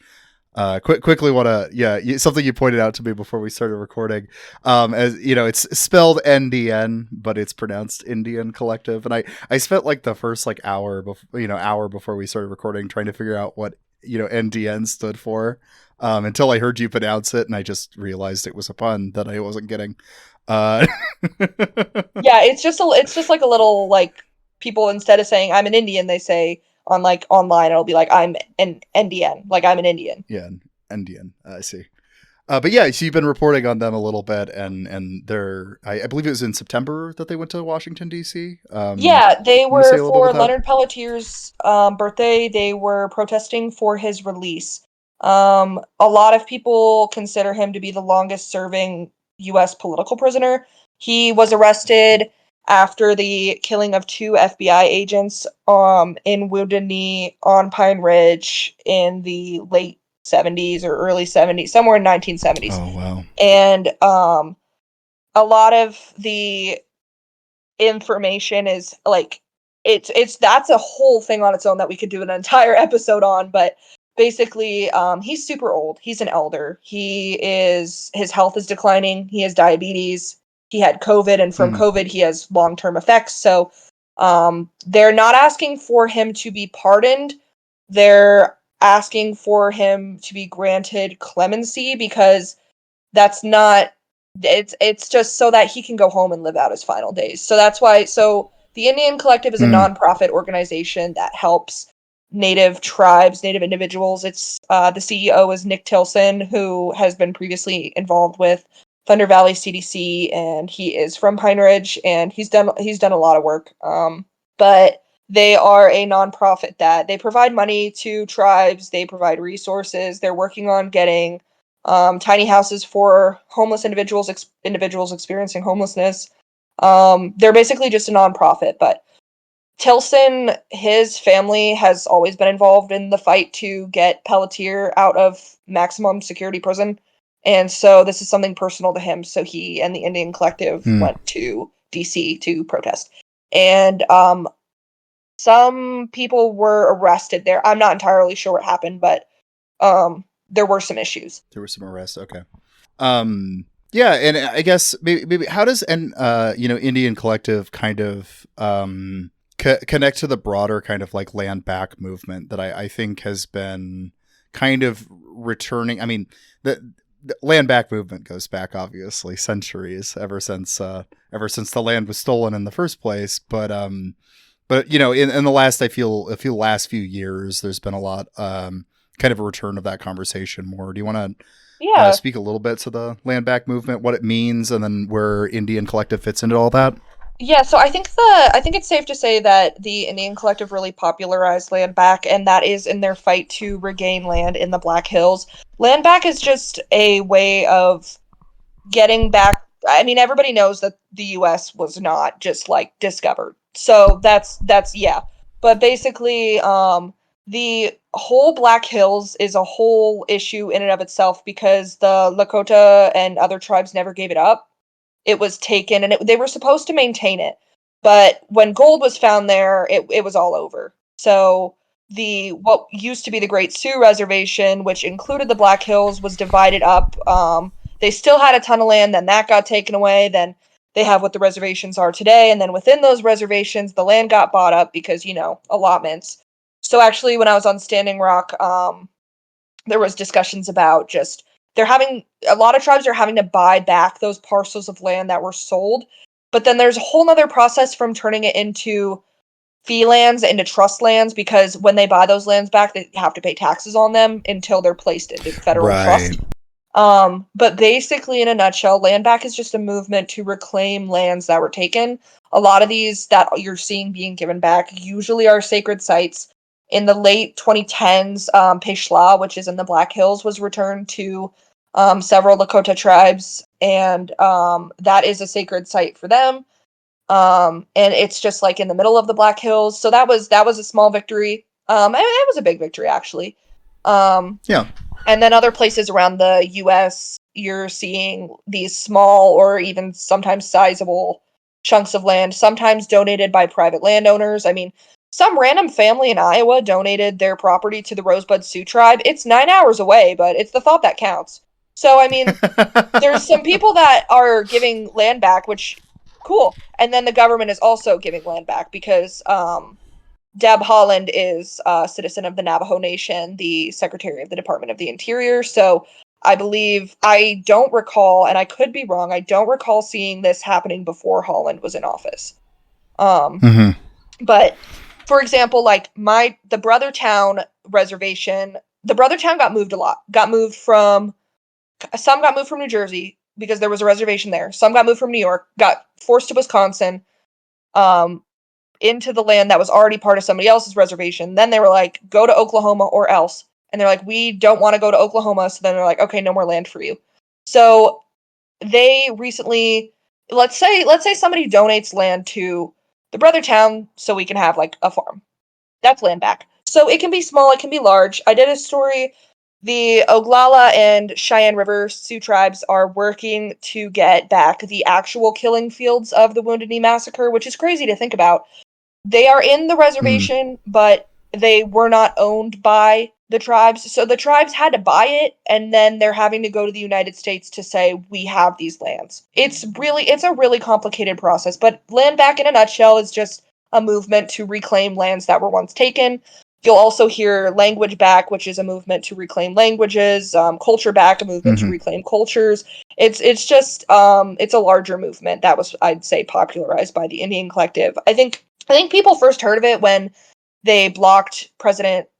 quickly want to something you pointed out to me before we started recording. As it's spelled NDN, but it's pronounced Indian Collective, and I spent like the first hour before we started recording trying to figure out what NDN stood for. Until I heard you pronounce it, and I just realized it was a pun that I wasn't getting. Yeah, it's just like a little, like, people, instead of saying I'm an Indian, they say on online it'll be like I'm an NDN, like I'm an Indian. Yeah, Indian. I see. But yeah, so you've been reporting on them a little bit, and they're I believe it was in September that they went to Washington D.C. Yeah, they were for that? Leonard Pelletier's birthday. They were protesting for his release. A lot of people consider him to be the longest serving U.S. political prisoner. He was arrested after the killing of 2 FBI agents in Wounded Knee on Pine Ridge in the late 70s or early 70s, somewhere in 1970s. Oh, wow. And a lot of the information is like that's a whole thing on its own that we could do an entire episode on, but basically he's super old. He's an elder. His health is declining. He has diabetes. He had COVID, and from COVID he has long-term effects. So they're not asking for him to be pardoned. They're asking for him to be granted clemency, because that's not it's just so that he can go home and live out his final days. So that's why. So the Indian Collective is a nonprofit organization that helps Native tribes, Native individuals. It's the CEO is Nick Tilson, who has been previously involved with Thunder Valley CDC, and he is from Pine Ridge, and he's done a lot of work. But they are a nonprofit that they provide money to tribes. They provide resources. They're working on getting tiny houses for homeless individuals experiencing homelessness. They're basically just a nonprofit, but Tilson, his family has always been involved in the fight to get Pelletier out of maximum security prison. And so this is something personal to him. So he and the Indian Collective went to DC to protest. And some people were arrested there. I'm not entirely sure what happened, but there were some issues. There were some arrests. Okay. Yeah, and I guess maybe how does Indian Collective kind of connect to the broader kind of like land back movement that I think has been kind of returning? I mean, the land back movement goes back obviously centuries, ever since the land was stolen in the first place. But in the last last few years, there's been a lot kind of a return of that conversation more. Do you want to speak a little bit to the land back movement, what it means, and then where Indian Collective fits into all that? Yeah, so I think it's safe to say that the Indian Collective really popularized land back, and that is in their fight to regain land in the Black Hills. Land back is just a way of getting back I mean, everybody knows that the U.S. was not just like discovered. So that's yeah. But basically, the whole Black Hills is a whole issue in and of itself because the Lakota and other tribes never gave it up. It was taken, and they were supposed to maintain it. But when gold was found there, it was all over. So the what used to be the Great Sioux Reservation, which included the Black Hills, was divided up. They still had a ton of land, then that got taken away. Then they have what the reservations are today, and then within those reservations, the land got bought up because allotments. So actually, when I was on Standing Rock, there was discussions about just they're having a lot of tribes are having to buy back those parcels of land that were sold, but then there's a whole nother process from turning it into fee lands into trust lands because when they buy those lands back, they have to pay taxes on them until they're placed into federal Right. trust. But basically, in a nutshell, land back is just a movement to reclaim lands that were taken. A lot of these that you're seeing being given back usually are sacred sites. In the late 2010s, Peshla, which is in the Black Hills, was returned to several Lakota tribes, and that is a sacred site for them. And it's just like in the middle of the Black Hills, so that was a small victory. It was a big victory actually. Um, Yeah. and then other places around the U.S., you're seeing these small or even sometimes sizable chunks of land, sometimes donated by private landowners. I mean, some random family in Iowa donated their property to the Rosebud Sioux tribe. It's 9 hours away, but it's the thought that counts. So, I mean, there's some people that are giving land back, which cool. And then the government is also giving land back because Deb Haaland is a citizen of the Navajo Nation, the Secretary of the Department of the Interior. So I believe, I don't recall, and I could be wrong, I don't recall seeing this happening before Haaland was in office. Um, Hmm. but for example, like the Brothertown reservation, the Brothertown got moved a lot. Some got moved from New Jersey because there was a reservation there. Some got moved from New York, got forced to Wisconsin. Um, into the land that was already part of somebody else's reservation. Then they were like, go to Oklahoma or else. And they're like, we don't want to go to Oklahoma. So then they're like, okay, no more land for you. So they recently, let's say somebody donates land to the Brothertown so we can have like a farm. That's land back. So it can be small, it can be large. I did a story. The Oglala and Cheyenne River Sioux tribes are working to get back the actual killing fields of the Wounded Knee Massacre, which is crazy to think about. They are in the Mm. reservation, but they were not owned by the tribes. So the tribes had to buy it, and then they're having to go to the United States to say, we have these lands. It's a really complicated process, but land back in a nutshell is just a movement to reclaim lands that were once taken. You'll also hear language back, which is a movement to reclaim languages, culture back, a movement to Hmm. reclaim cultures. It's just it's a larger movement that was, I'd say, popularized by the Indian Collective. I think people first heard of it when they blocked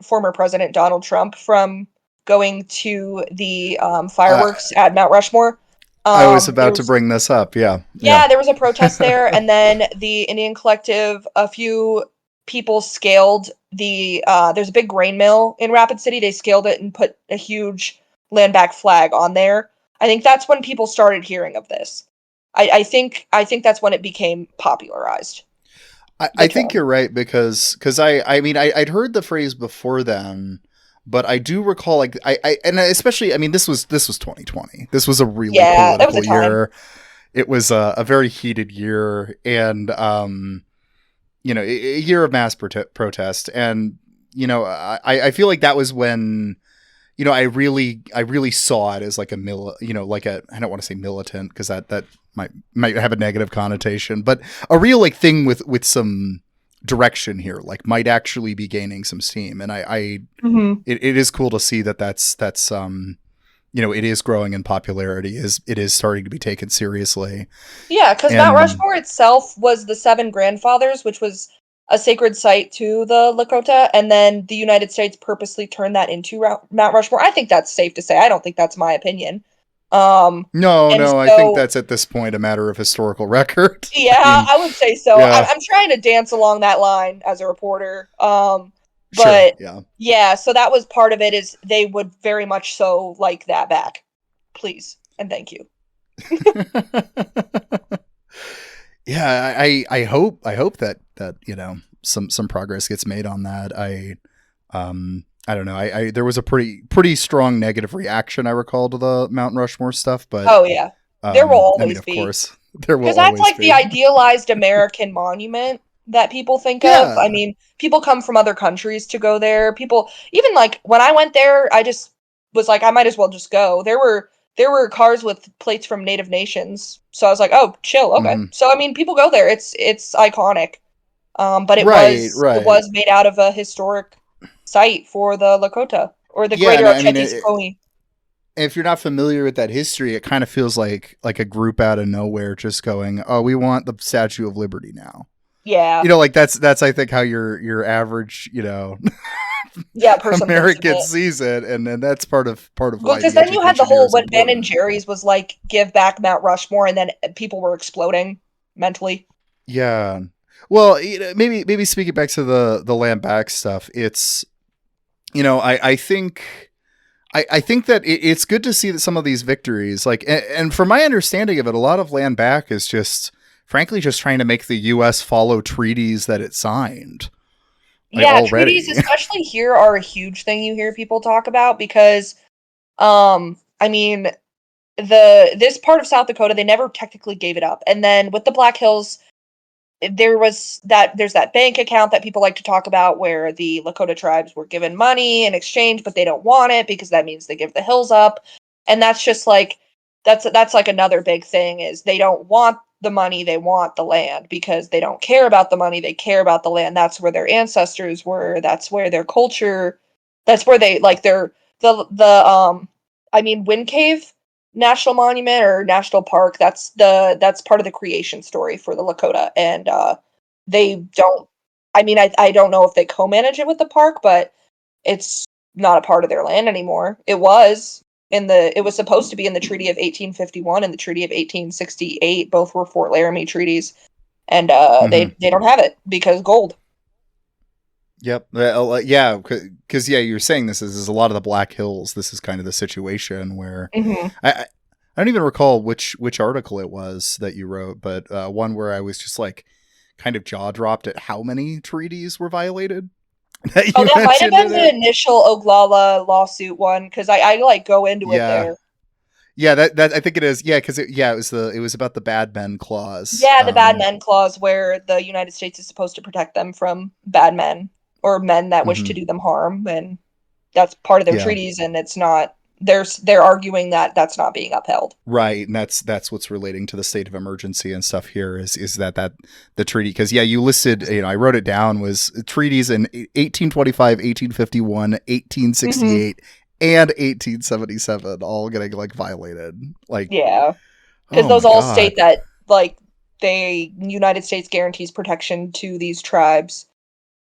former President Donald Trump from going to the Uh, fireworks at Mount Rushmore. I was There about to was bring this up. Yeah. Yeah. Yeah, there was a protest there, and then the Indian Collective, a few people scaled the. There's a big grain mill in Rapid City. They scaled it and put a huge land back flag on there. I think that's when people started hearing of this. I think that's when it became popularized. The I think term. you're right because I mean I'd heard the phrase before then, but I do recall like and especially I mean this was 2020. This was a really Yeah, that was a political time. year. It was a very heated year, and a year of mass protest, and I feel like that was when I really saw it as like like a, I don't want to say militant because that might have a negative connotation, but a real like thing with some direction here, like might actually be gaining some steam. And Hmm. it is cool to see that's it is growing in popularity, is it is starting to be taken seriously. Yeah, because Mount And Rushmore itself was the Seven Grandfathers, which was a sacred site to the Lakota, and then the United States purposely turned that into Mount Rushmore. I think that's safe to say. I don't think that's my opinion. Um, no, and no, I think so, that's at this point a matter of historical record. I yeah, mean, I would say so. I'm, yeah, I'm trying to dance along that line as a reporter. sure, But yeah. yeah, so that was part of it. Is they would very much so like that back, please and thank you. Yeah, I hope that some progress gets made on that. I don't know. I there was a pretty strong negative reaction, I recall, to the Mount Rushmore stuff, but Oh yeah, there will I mean, always of be. course, there will Because that's always like the be. idealized American monument that people think of. I Yeah. mean, people come from other countries to go there. People even like when I went there, I just was like, I might as well just go. There were cars with plates from native nations. So I was like, oh, chill, okay. Hmm. So I mean, people go there. It's iconic. But it Right, was it right. was made out of a historic site for the Lakota or the Yeah, Greater and I mean, Oceti-Sakowee. if you're not familiar with that history, it kind of feels like a group out of nowhere just going, "Oh, we want the Statue of Liberty now." Yeah. Like that's I think how your average, Yeah, person thinks of American it. sees it, and then that's part of Well, why because the then you had the education here whole is what Ben and important. Jerry's was like, give back Mount Rushmore, and then people were exploding mentally. Yeah. Well, maybe speaking back to the land back stuff, it's I think I think that it's good to see that some of these victories, like, and from my understanding of it, a lot of land back is just, frankly, just trying to make the U.S. follow treaties that it signed, like, Yeah, treaties, already. especially here, are a huge thing you hear people talk about because, I mean, this part of South Dakota, they never technically gave it up, and then with the Black Hills, there's that bank account that people like to talk about where the Lakota tribes were given money in exchange, but they don't want it because that means they give the hills up. And that's just like that's like another big thing is they don't want the money, they want the land because they don't care about the money, they care about the land. That's where their ancestors were, that's where their culture, that's where they like their the I mean Wind Cave National Monument or National Park, that's part of the creation story for the Lakota, and they don't. I mean, I don't know if they co-manage it with the park, but it's not a part of their land anymore. It was supposed to be in the Treaty of 1851 and the Treaty of 1868. Both were Fort Laramie treaties, and Hmm. they don't have it because gold. Yep. Yeah. Because you're saying this is a lot of the Black Hills. This is kind of the situation where Hmm. I don't even recall which article it was that you wrote, but one where I was just like kind of jaw dropped at how many treaties were violated that Oh, you that might have mentioned in been the it. initial Oglala lawsuit one because I like go into it Yeah. there. Yeah, that I think it is. Yeah, because it was about the bad men clause. Yeah, the bad men clause where the United States is supposed to protect them from bad men or men that wish to Mhm. do them harm, and that's part of their Yeah, treaties, and it's not. They're arguing that that's not being upheld. right, and that's what's relating to the state of emergency and stuff here is that the treaty, because you listed, I wrote it down, was treaties in 1825, 1851, Hmm. 1868, and 1877 all getting like violated. Like, Yeah, because oh those my all god. state that like they United States guarantees protection to these tribes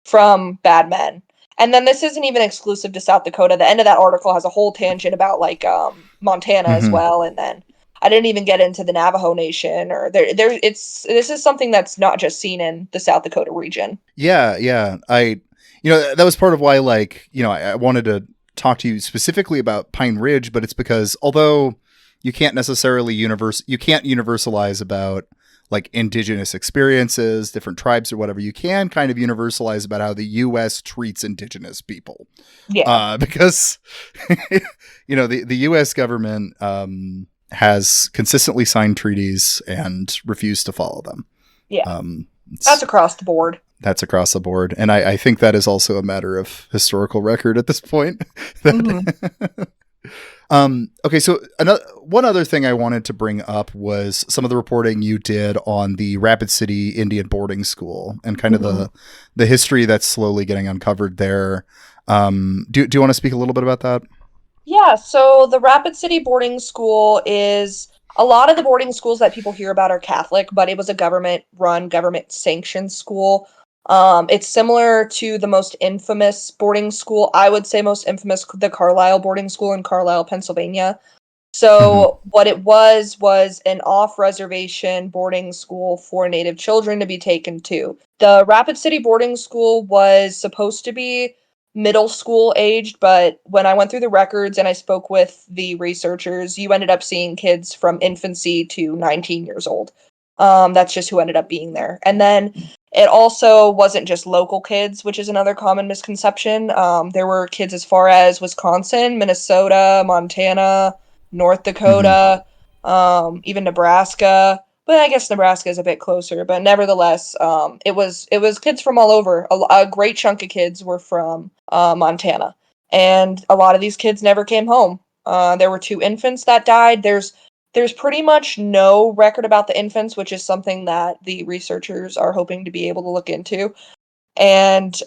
from bad men. And then this isn't even exclusive to South Dakota. The end of that article has a whole tangent about like Montana as Hmm. well, and then I didn't even get into the Navajo Nation or there it's this is something that's not just seen in the South Dakota region. Yeah, yeah. That was part of why, like, I wanted to talk to you specifically about Pine Ridge, but it's because although you can't universalize about like indigenous experiences, different tribes or whatever, you can kind of universalize about how the U.S. treats indigenous people. Yeah. Because, the U.S. government has consistently signed treaties and refused to follow them. Yeah. Um, That's it's across the board. That's across the board, and I think that is also a matter of historical record at this point. Mhm. that Okay, so one other thing I wanted to bring up was some of the reporting you did on the Rapid City Indian boarding school and kind of Mhm. the history that's slowly getting uncovered there. Do you want to speak a little bit about that? Yeah, so the Rapid City boarding school is a lot of the boarding schools that people hear about are Catholic, but it was a government run, government sanctioned school. It's similar to the most infamous boarding school, I would say most infamous, the Carlisle boarding school in Carlisle, Pennsylvania. Hmm. So what it was an off-reservation boarding school for Native children to be taken to. The Rapid City boarding school was supposed to be middle school aged, but when I went through the records and I spoke with the researchers, you ended up seeing kids from infancy to 19 years old. That's just who ended up being there. And then it also wasn't just local kids, which is another common misconception. There were kids as far as Wisconsin, Minnesota, Montana, North Hmm. Dakota, even Nebraska. But I guess Nebraska is a bit closer. But nevertheless, it was kids from all over. A great chunk of kids were from Montana, and a lot of these kids never came home. There were 2 infants that died. There's pretty much no record about the infants, which is something that the researchers are hoping to be able to look into. And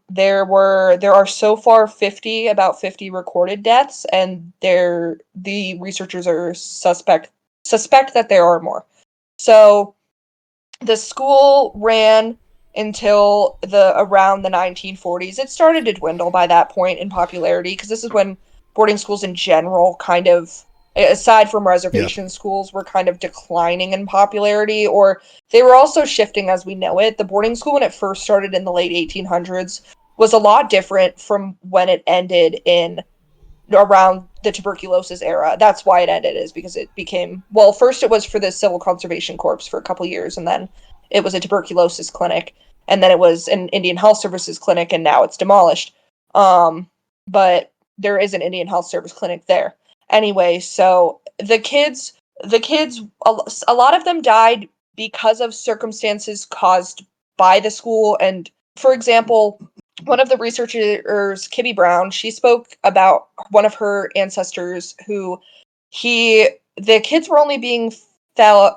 there are so far about 50 recorded deaths, and the researchers are suspect that there are more. So the school ran until the around the 1940s. It started to dwindle by that point in popularity because this is when boarding schools in general kind of, aside from Yeah. reservation schools, were kind of declining in popularity, or they were also shifting as we know it. The boarding school when it first started in the late 1800s was a lot different from when it ended in around the tuberculosis era. That's why it ended, is because it became, well, first it was for the Civil Conservation Corps for a couple years, and then it was a tuberculosis clinic, and then it was an Indian Health Services clinic, and now it's demolished. But there is an Indian Health Service clinic there. Anyway, so the kids, a lot of them died because of circumstances caused by the school. And for example, one of the researchers, Kibby Brown, she spoke about one of her ancestors who the kids were only being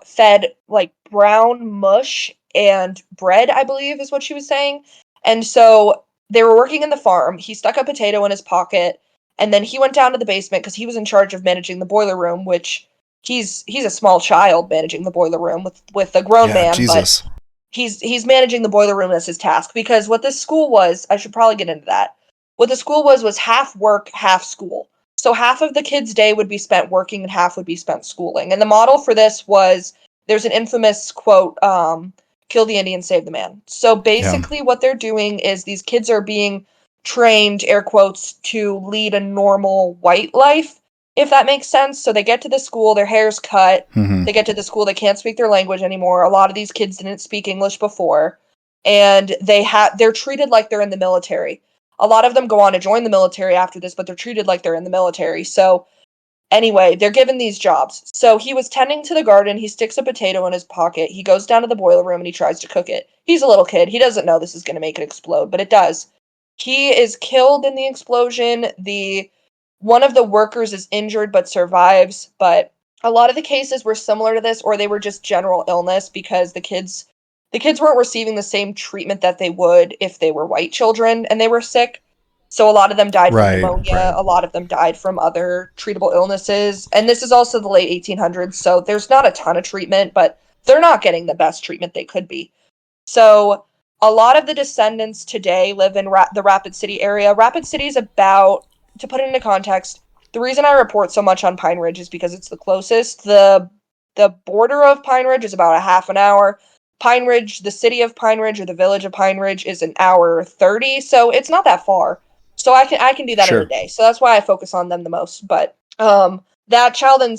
fed like brown mush and bread, I believe is what she was saying. And so they were working in the farm. He stuck a potato in his pocket, and then he went down to the basement because he was in charge of managing the boiler room, which he's a small child managing the boiler room with a grown Yeah. man, but Jesus. he's managing the boiler room as his task, because what this school was, I should probably get into that. What the school was half work, half school. So half of the kids' day would be spent working and half would be spent schooling. And the model for this was, there's an infamous quote, kill the Indian, save the man. So Yeah. basically what they're doing is these kids are being trained, air quotes, to lead a normal white life, if that makes sense. So they get to the school, their hair's cut, Hmm. they get to the school, they can't speak their language anymore. A lot of these kids didn't speak English before, and they're treated like they're in the military. A lot of them go on to join the military after this, but they're treated like they're in the military. So anyway, they're given these jobs. So he was tending to the garden, he sticks a potato in his pocket, he goes down to the boiler room and he tries to cook it. He's a little kid, he doesn't know this is going to make it explode, but it does. He is killed in the explosion. The One of the workers is injured but survives, but a lot of the cases were similar to this, or they were just general illness, because the kids weren't receiving the same treatment that they would if they were white children and they were sick. So a lot of them died from Right. pneumonia, Right. a lot of them died from other treatable illnesses. And this is also the late 1800s, so there's not a ton of treatment, but they're not getting the best treatment they could be. So a lot of the descendants today live in the Rapid City area. Rapid City is about, to put it into context, the reason I report so much on Pine Ridge is because it's the closest. The border of Pine Ridge is about a half an hour. Pine Ridge, the city of Pine Ridge or the village of Pine Ridge, is an hour 30, so it's not that far. So I can do that in a Sure. day. So that's why I focus on them the most. But that child in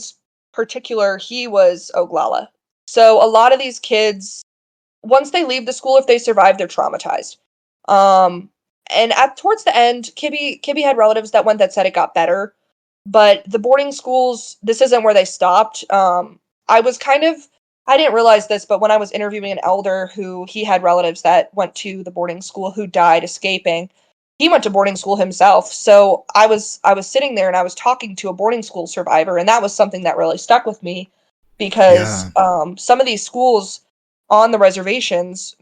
particular, he was Oglala. So a lot of these kids, once they leave the school, if they survive, they're traumatized. Um, and at towards the end, Kibby had relatives that went that said it got better, but the boarding schools, this isn't where they stopped. I was kind of, I didn't realize this, but when I was interviewing an elder who he had relatives that went to the boarding school who died escaping, he went to boarding school himself. So I was sitting there and I was talking to a boarding school survivor, and that was something that really stuck with me, because Yeah. some of these schools on the reservations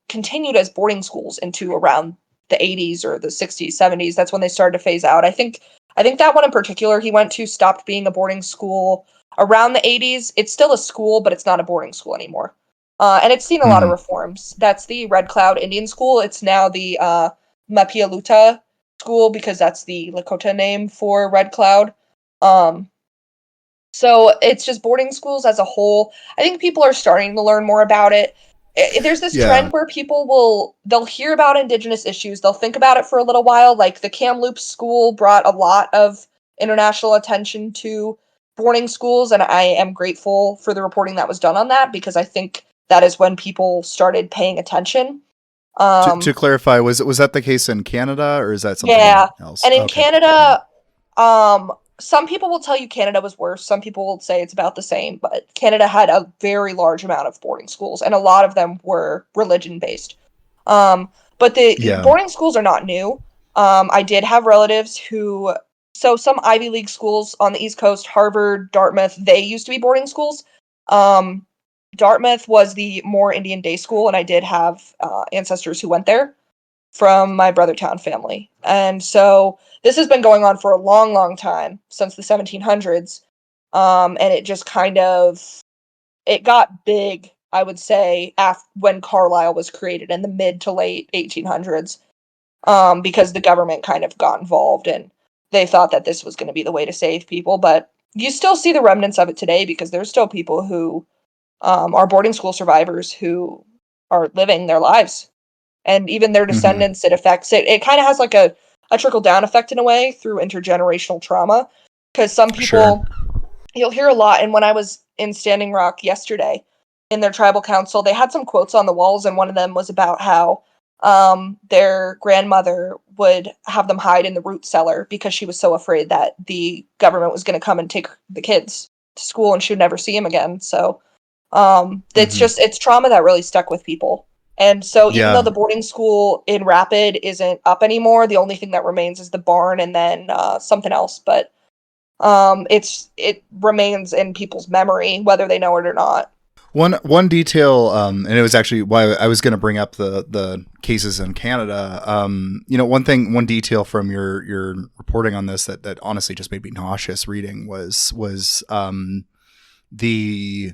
continued as boarding schools into around the 80s or the 60s, 70s. That's when they started to phase out. I think that one in particular he went to stopped being a boarding school around the 80s. It's still a school, but it's not a boarding school anymore. And it's seen a lot of Hmm. reforms. That's the Red Cloud Indian School. It's now the Mapialuta School, because that's the Lakota name for Red Cloud. Um, so it's just boarding schools as a whole. I think people are starting to learn more about it. There's this Yeah. trend where they'll hear about indigenous issues, they'll think about it for a little while. Like the Kamloops school brought a lot of international attention to boarding schools, and I am grateful for the reporting that was done on that because I think that is when people started paying attention. To clarify, was that the case in Canada, or is that something Yeah, else? and in Okay. Yeah. Canada, some people will tell you Canada was worse. Some people will say it's about the same, but Canada had a very large amount of boarding schools, and a lot of them were religion based. But the Yeah. boarding schools are not new. I did have relatives who, so some Ivy League schools on the East Coast, Harvard, Dartmouth, they used to be boarding schools. Um, Dartmouth was the more Indian day school, and I did have ancestors who went there from my Brothertown family. And so this has been going on for a long, long time, since the 1700s. And it just kind of it got big, I would say, when Carlisle was created in the mid to late 1800s, because the government kind of got involved and they thought that this was going to be the way to save people. But you still see the remnants of it today because there's still people who are boarding school survivors who are living their lives, and even their Hmm. descendants. It affects it. It kind of has like a trickle down effect in a way through intergenerational trauma, because some Sure. people, you'll hear a lot. And when I was in Standing Rock yesterday in their tribal council, they had some quotes on the walls, and one of them was about how their grandmother would have them hide in the root cellar because she was so afraid that the government was going to come and take the kids to school and she would never see them again. So Hmm. it's trauma that really stuck with people. And so even though Yeah. the boarding school in Rapid isn't up anymore, the only thing that remains is the barn and then something else. But it remains in people's memory, whether they know it or not. One detail, and it was actually why I was going to bring up the cases in Canada. One detail from your reporting on this that honestly just made me nauseous reading was the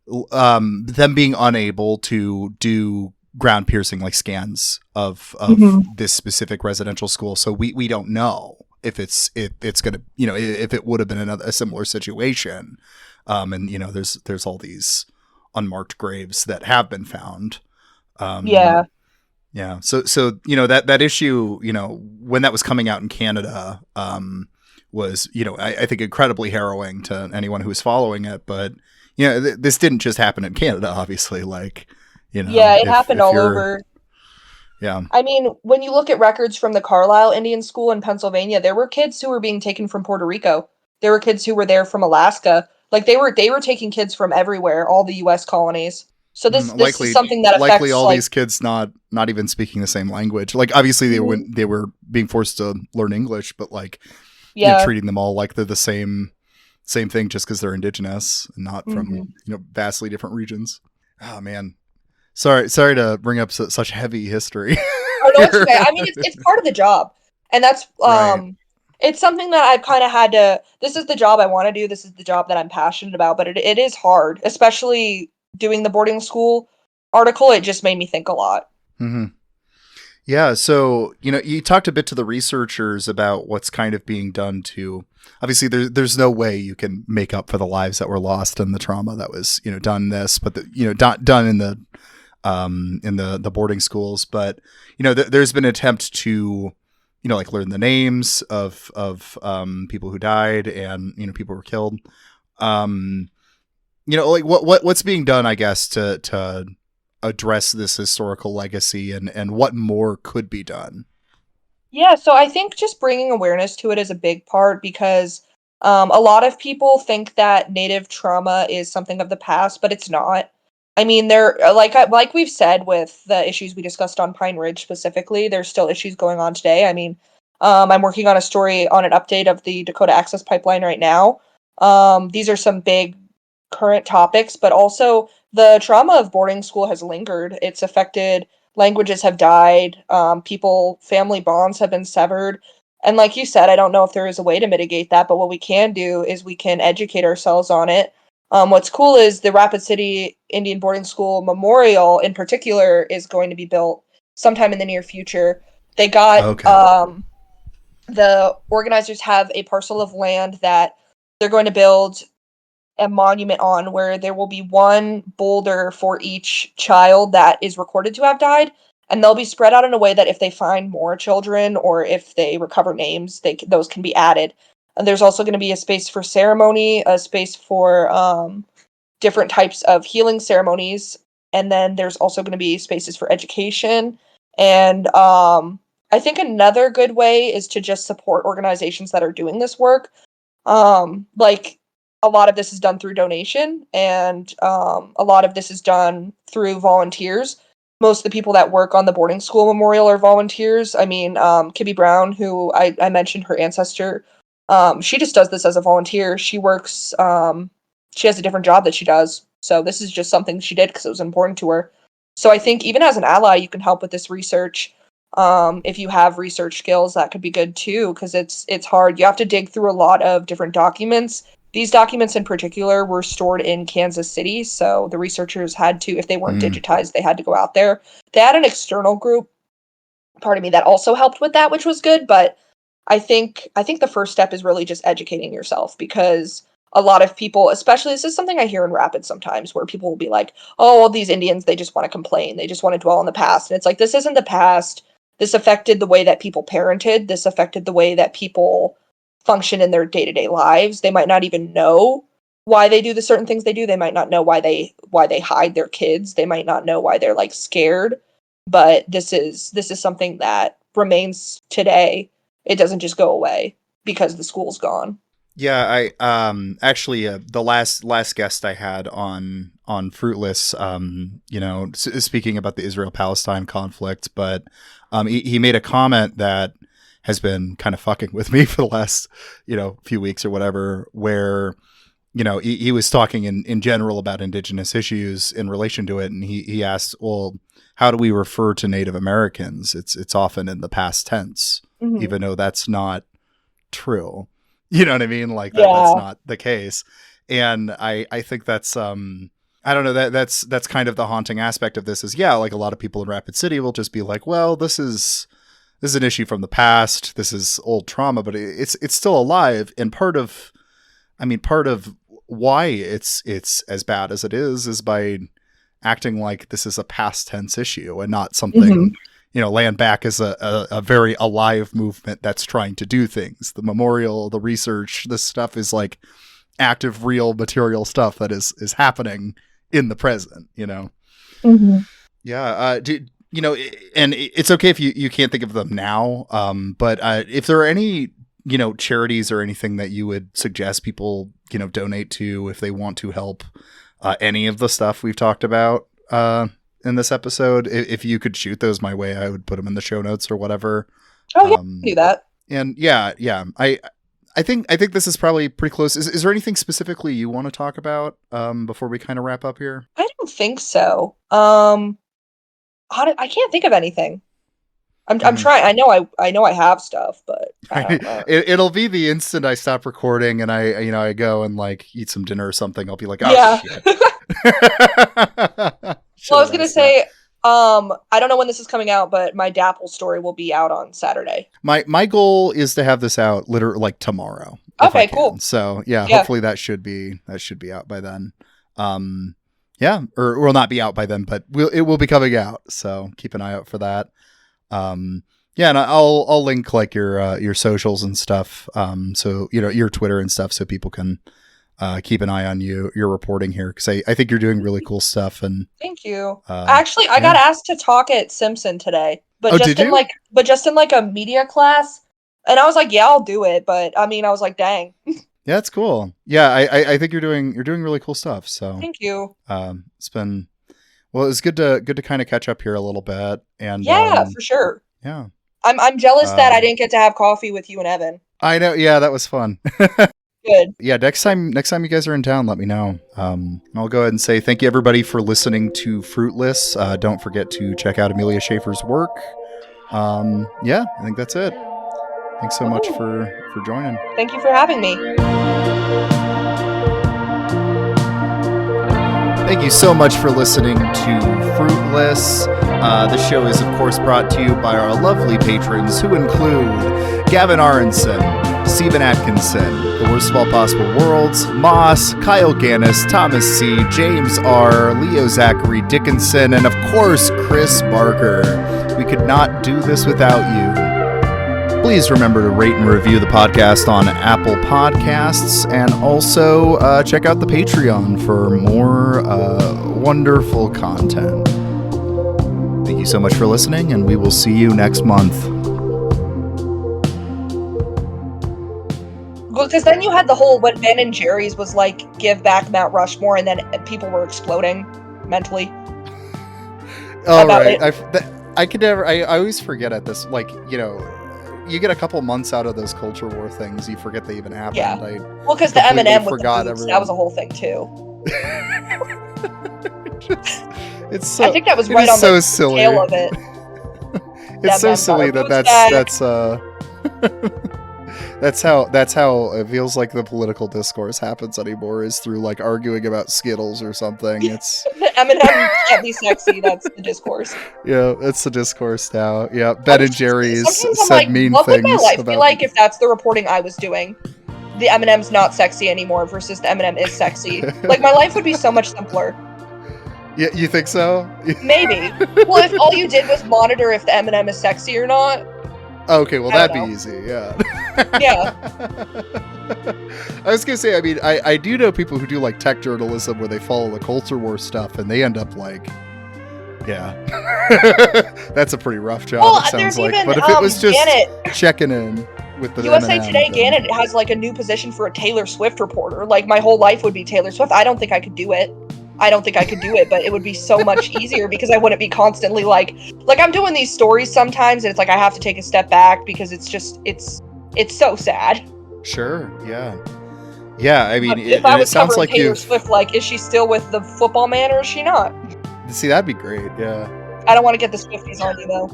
them being unable to do ground piercing like scans of Mm-hmm. this specific residential school. So we don't know if it's gonna, if it would have been a similar situation. And there's all these unmarked graves that have been found. Um, Yeah, yeah. So that issue, when that was coming out in Canada, was, I think incredibly harrowing to anyone who was following it. But this didn't just happen in Canada, obviously. Like, yeah, it happened if all you're, over. yeah. I mean, when you look at records from the Carlisle Indian School in Pennsylvania, there were kids who were being taken from Puerto Rico. There were kids who were there from Alaska. Like they were taking kids from everywhere, all the U.S. colonies. So this is something that Likely affects all like. these kids not even speaking the same language. Like, obviously Mhm. they were being forced to learn English, but like, Yeah. treating them all like they're the same thing just because they're indigenous and not from, Hmm. vastly different regions. Oh man, sorry to bring up such heavy history Oh no, it's here. okay. I mean, it's part of the job, and that's Right. it's something that I've kind of had to. This is the job I want to do. This is the job that I'm passionate about. But it is hard, especially doing the boarding school article. It just made me think a lot. Hmm. Yeah, so you talked a bit to the researchers about what's kind of being done to. Obviously, there's no way you can make up for the lives that were lost and the trauma that was done this, but done in the boarding schools. But there's been an attempt to like learn the names of people who died and people who were killed. Um, like what's being done, I guess, to address this historical legacy and what more could be done. Yeah, so I think just bringing awareness to it is a big part because a lot of people think that native trauma is something of the past, but it's not. I mean, like we've said with the issues we discussed on Pine Ridge specifically, there's still issues going on today. I mean, I'm working on a story on an update of the Dakota Access Pipeline right now. These are some big current topics, but also the trauma of boarding school has lingered. It's affected languages have died, family bonds have been severed. And like you said, I don't know if there is a way to mitigate that, but what we can do is we can educate ourselves on it. What's cool is the Rapid City Indian Boarding School Memorial, in particular, is going to be built sometime in the near future. They got Okay. the organizers have a parcel of land that they're going to build a monument on where there will be one boulder for each child that is recorded to have died, and they'll be spread out in a way that if they find more children or if they recover names, those can be added. And there's also going to be a space for ceremony, a space for different types of healing ceremonies, and then there's also going to be spaces for education. And I think another good way is to just support organizations that are doing this work. Like, a lot of this is done through donation, and a lot of this is done through volunteers. Most of the people that work on the boarding school memorial are volunteers. I mean, Kibby Brown, who I mentioned, her ancestor, she just does this as a volunteer. She works, she has a different job that she does. So this is just something she did because it was important to her. So I think even as an ally, you can help with this research. If you have research skills, that could be good too, because it's hard. You have to dig through a lot of different documents. These documents in particular were stored in Kansas City, so the researchers had to, if they weren't digitized, they had to go out there. They had an external group, that also helped with that, which was good, but I think the first step is really just educating yourself, because a lot of people, especially, this is something I hear in Rapids sometimes, where people will be like, oh, well, these Indians, they just want to complain. They just want to dwell on the past. And it's like, this isn't the past. This affected the way that people parented. This affected the way that people function in their day-to-day lives. They might not even know why they do the certain things they do. They might not know why they hide their kids. They might not know why they're like scared. But this is something that remains today. It doesn't just go away because the school's gone. Yeah, I actually the last guest I had on Fruitless, speaking about the Israel-Palestine conflict, but he made a comment that has been kind of fucking with me for the last few weeks or whatever, where he was talking in general about indigenous issues in relation to it, and he asked, well, how do we refer to Native Americans? It's often in the past tense, even though that's not true. You know what I mean? Like that's not the case. And I think that's, I don't know, that's kind of the haunting aspect of this is, like a lot of people in Rapid City will just be like, well, this is an issue from the past. This is old trauma, but it's still alive. And part of why it's as bad as it is by acting like this is a past tense issue and not something, Land Back is a very alive movement that's trying to do things. The memorial, the research, this stuff is like active, real material stuff that is happening in the present, Yeah. And it's okay if you can't think of them now. But if there are any, charities or anything that you would suggest people, donate to if they want to help any of the stuff we've talked about in this episode, if you could shoot those my way, I would put them in the show notes or whatever. Oh, yeah, do that. And yeah. I think this is probably pretty close. Is there anything specifically you want to talk about before we kind of wrap up here? I don't think so. I can't think of anything. I'm trying. I know I have stuff, but I don't know. It'll be the instant I stop recording and I go and like eat some dinner or something. I'll be like, oh shit. Well, I was gonna say, I don't know when this is coming out, but my Dapple story will be out on Saturday. My goal is to have this out literally like tomorrow. Okay, cool. So hopefully that should be out by then. Or will not be out by then, but it will be coming out. So keep an eye out for that. And I'll link like your socials and stuff. So your Twitter and stuff, so people can keep an eye on your reporting here, because I think you're doing really cool stuff. And thank you. Actually, I got asked to talk at Simpson today, but just in like a media class, and I was like, yeah, I'll do it. But I mean, I was like, dang. Yeah, that's cool. Yeah, I think you're doing really cool stuff. So thank you. It's good to kind of catch up here a little bit. And for sure. Yeah, I'm jealous that I didn't get to have coffee with you and Evan. I know. Yeah, that was fun. Good. Yeah, next time you guys are in town, let me know. I'll go ahead and say thank you everybody for listening to Fruitless. Don't forget to check out Amelia Schafer's work. I think that's it. Thanks so much for joining. Thank you for having me. Thank you so much for listening to Fruitless. The show is, of course, brought to you by our lovely patrons, who include Gavin Aronson, Stephen Atkinson, The Worst of All Possible Worlds, Moss, Kyle Gannis, Thomas C., James R., Leo Zachary Dickinson, and of course, Chris Barker. We could not do this without you. Please remember to rate and review the podcast on Apple Podcasts, and also check out the Patreon for more wonderful content. Thank you so much for listening, and we will see you next month. Well, because then you had the whole when Ben and Jerry's was like, give back Mount Rushmore, and then people were exploding mentally. Oh, right. I could never, I always forget at this, like, you know, you get a couple months out of those culture war things, you forget they even happened. Yeah. Well, because the M&M with the boots, that was a whole thing too. It's so, I think that was right on so the silly. tail of it. It's so silly that's how it feels like the political discourse happens anymore, is through like arguing about Skittles or something. It's M&M can't be sexy. That's the discourse. Yeah, it's the discourse now. Yeah, Ben and Jerry's said like, mean what things. What would my life about be like if that's the reporting I was doing? The M&M's not sexy anymore versus the M&M is sexy. Like, my life would be so much simpler. Yeah, you think so? Maybe. Well, if all you did was monitor if the M&M is sexy or not. Okay, well, that'd be easy, yeah. Yeah. I was gonna say, I mean, I do know people who do like tech journalism where they follow the culture war stuff, and they end up like, yeah. That's a pretty rough job, well, it sounds like. Even, but if it was just Gannett, checking in with the USA M&M, Today, Gannett has like a new position for a Taylor Swift reporter. Like, my whole life would be Taylor Swift. I don't think I could do it. But it would be so much easier because I wouldn't be constantly like I'm doing these stories sometimes, and it's like I have to take a step back because it's so sad. Sure, yeah. Yeah, I mean, if I was sounds covering like Taylor Swift, like, is she still with the football man or is she not? See, that'd be great, yeah. I don't want to get the Swifties on you, though.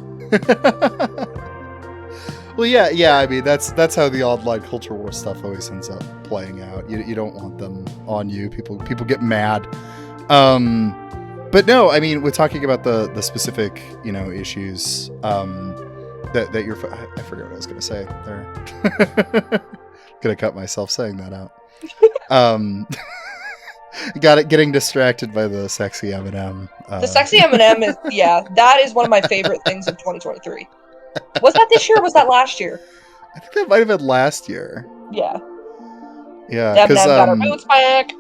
Well, yeah. I mean, that's how the online culture war stuff always ends up playing out. You don't want them on you. People get mad. But no, I mean, we're talking about the specific, you know, issues that you're. I forget what I was going to say there. Gonna cut myself saying that out. Getting distracted by the sexy M&M. The sexy M&M is, that is one of my favorite things of 2023. Was that this year or was that last year? I think that might have been last year. Yeah. Yeah, because got her boots back.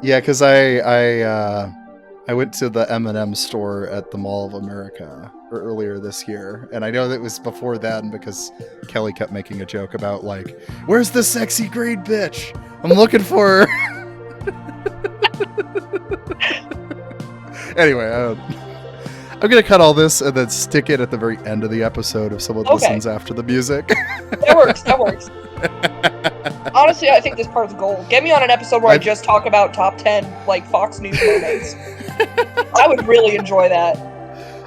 Yeah, because I went to the M&M store at the Mall of America earlier this year, and I know that it was before then because Kelly kept making a joke about, like, where's the sexy green bitch? I'm looking for her. Anyway, I'm gonna cut all this and then stick it at the very end of the episode if someone listens after the music. That works. Honestly, I think this part's gold. Get me on an episode where I just talk about top 10 like Fox News moments. I would really enjoy that.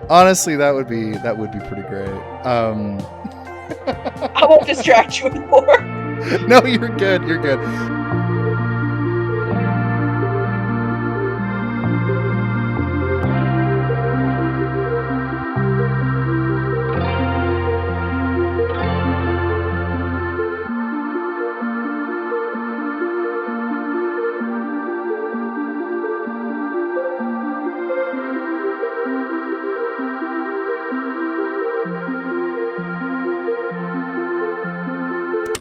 Honestly, that would be pretty great. I won't distract you anymore. No, you're good.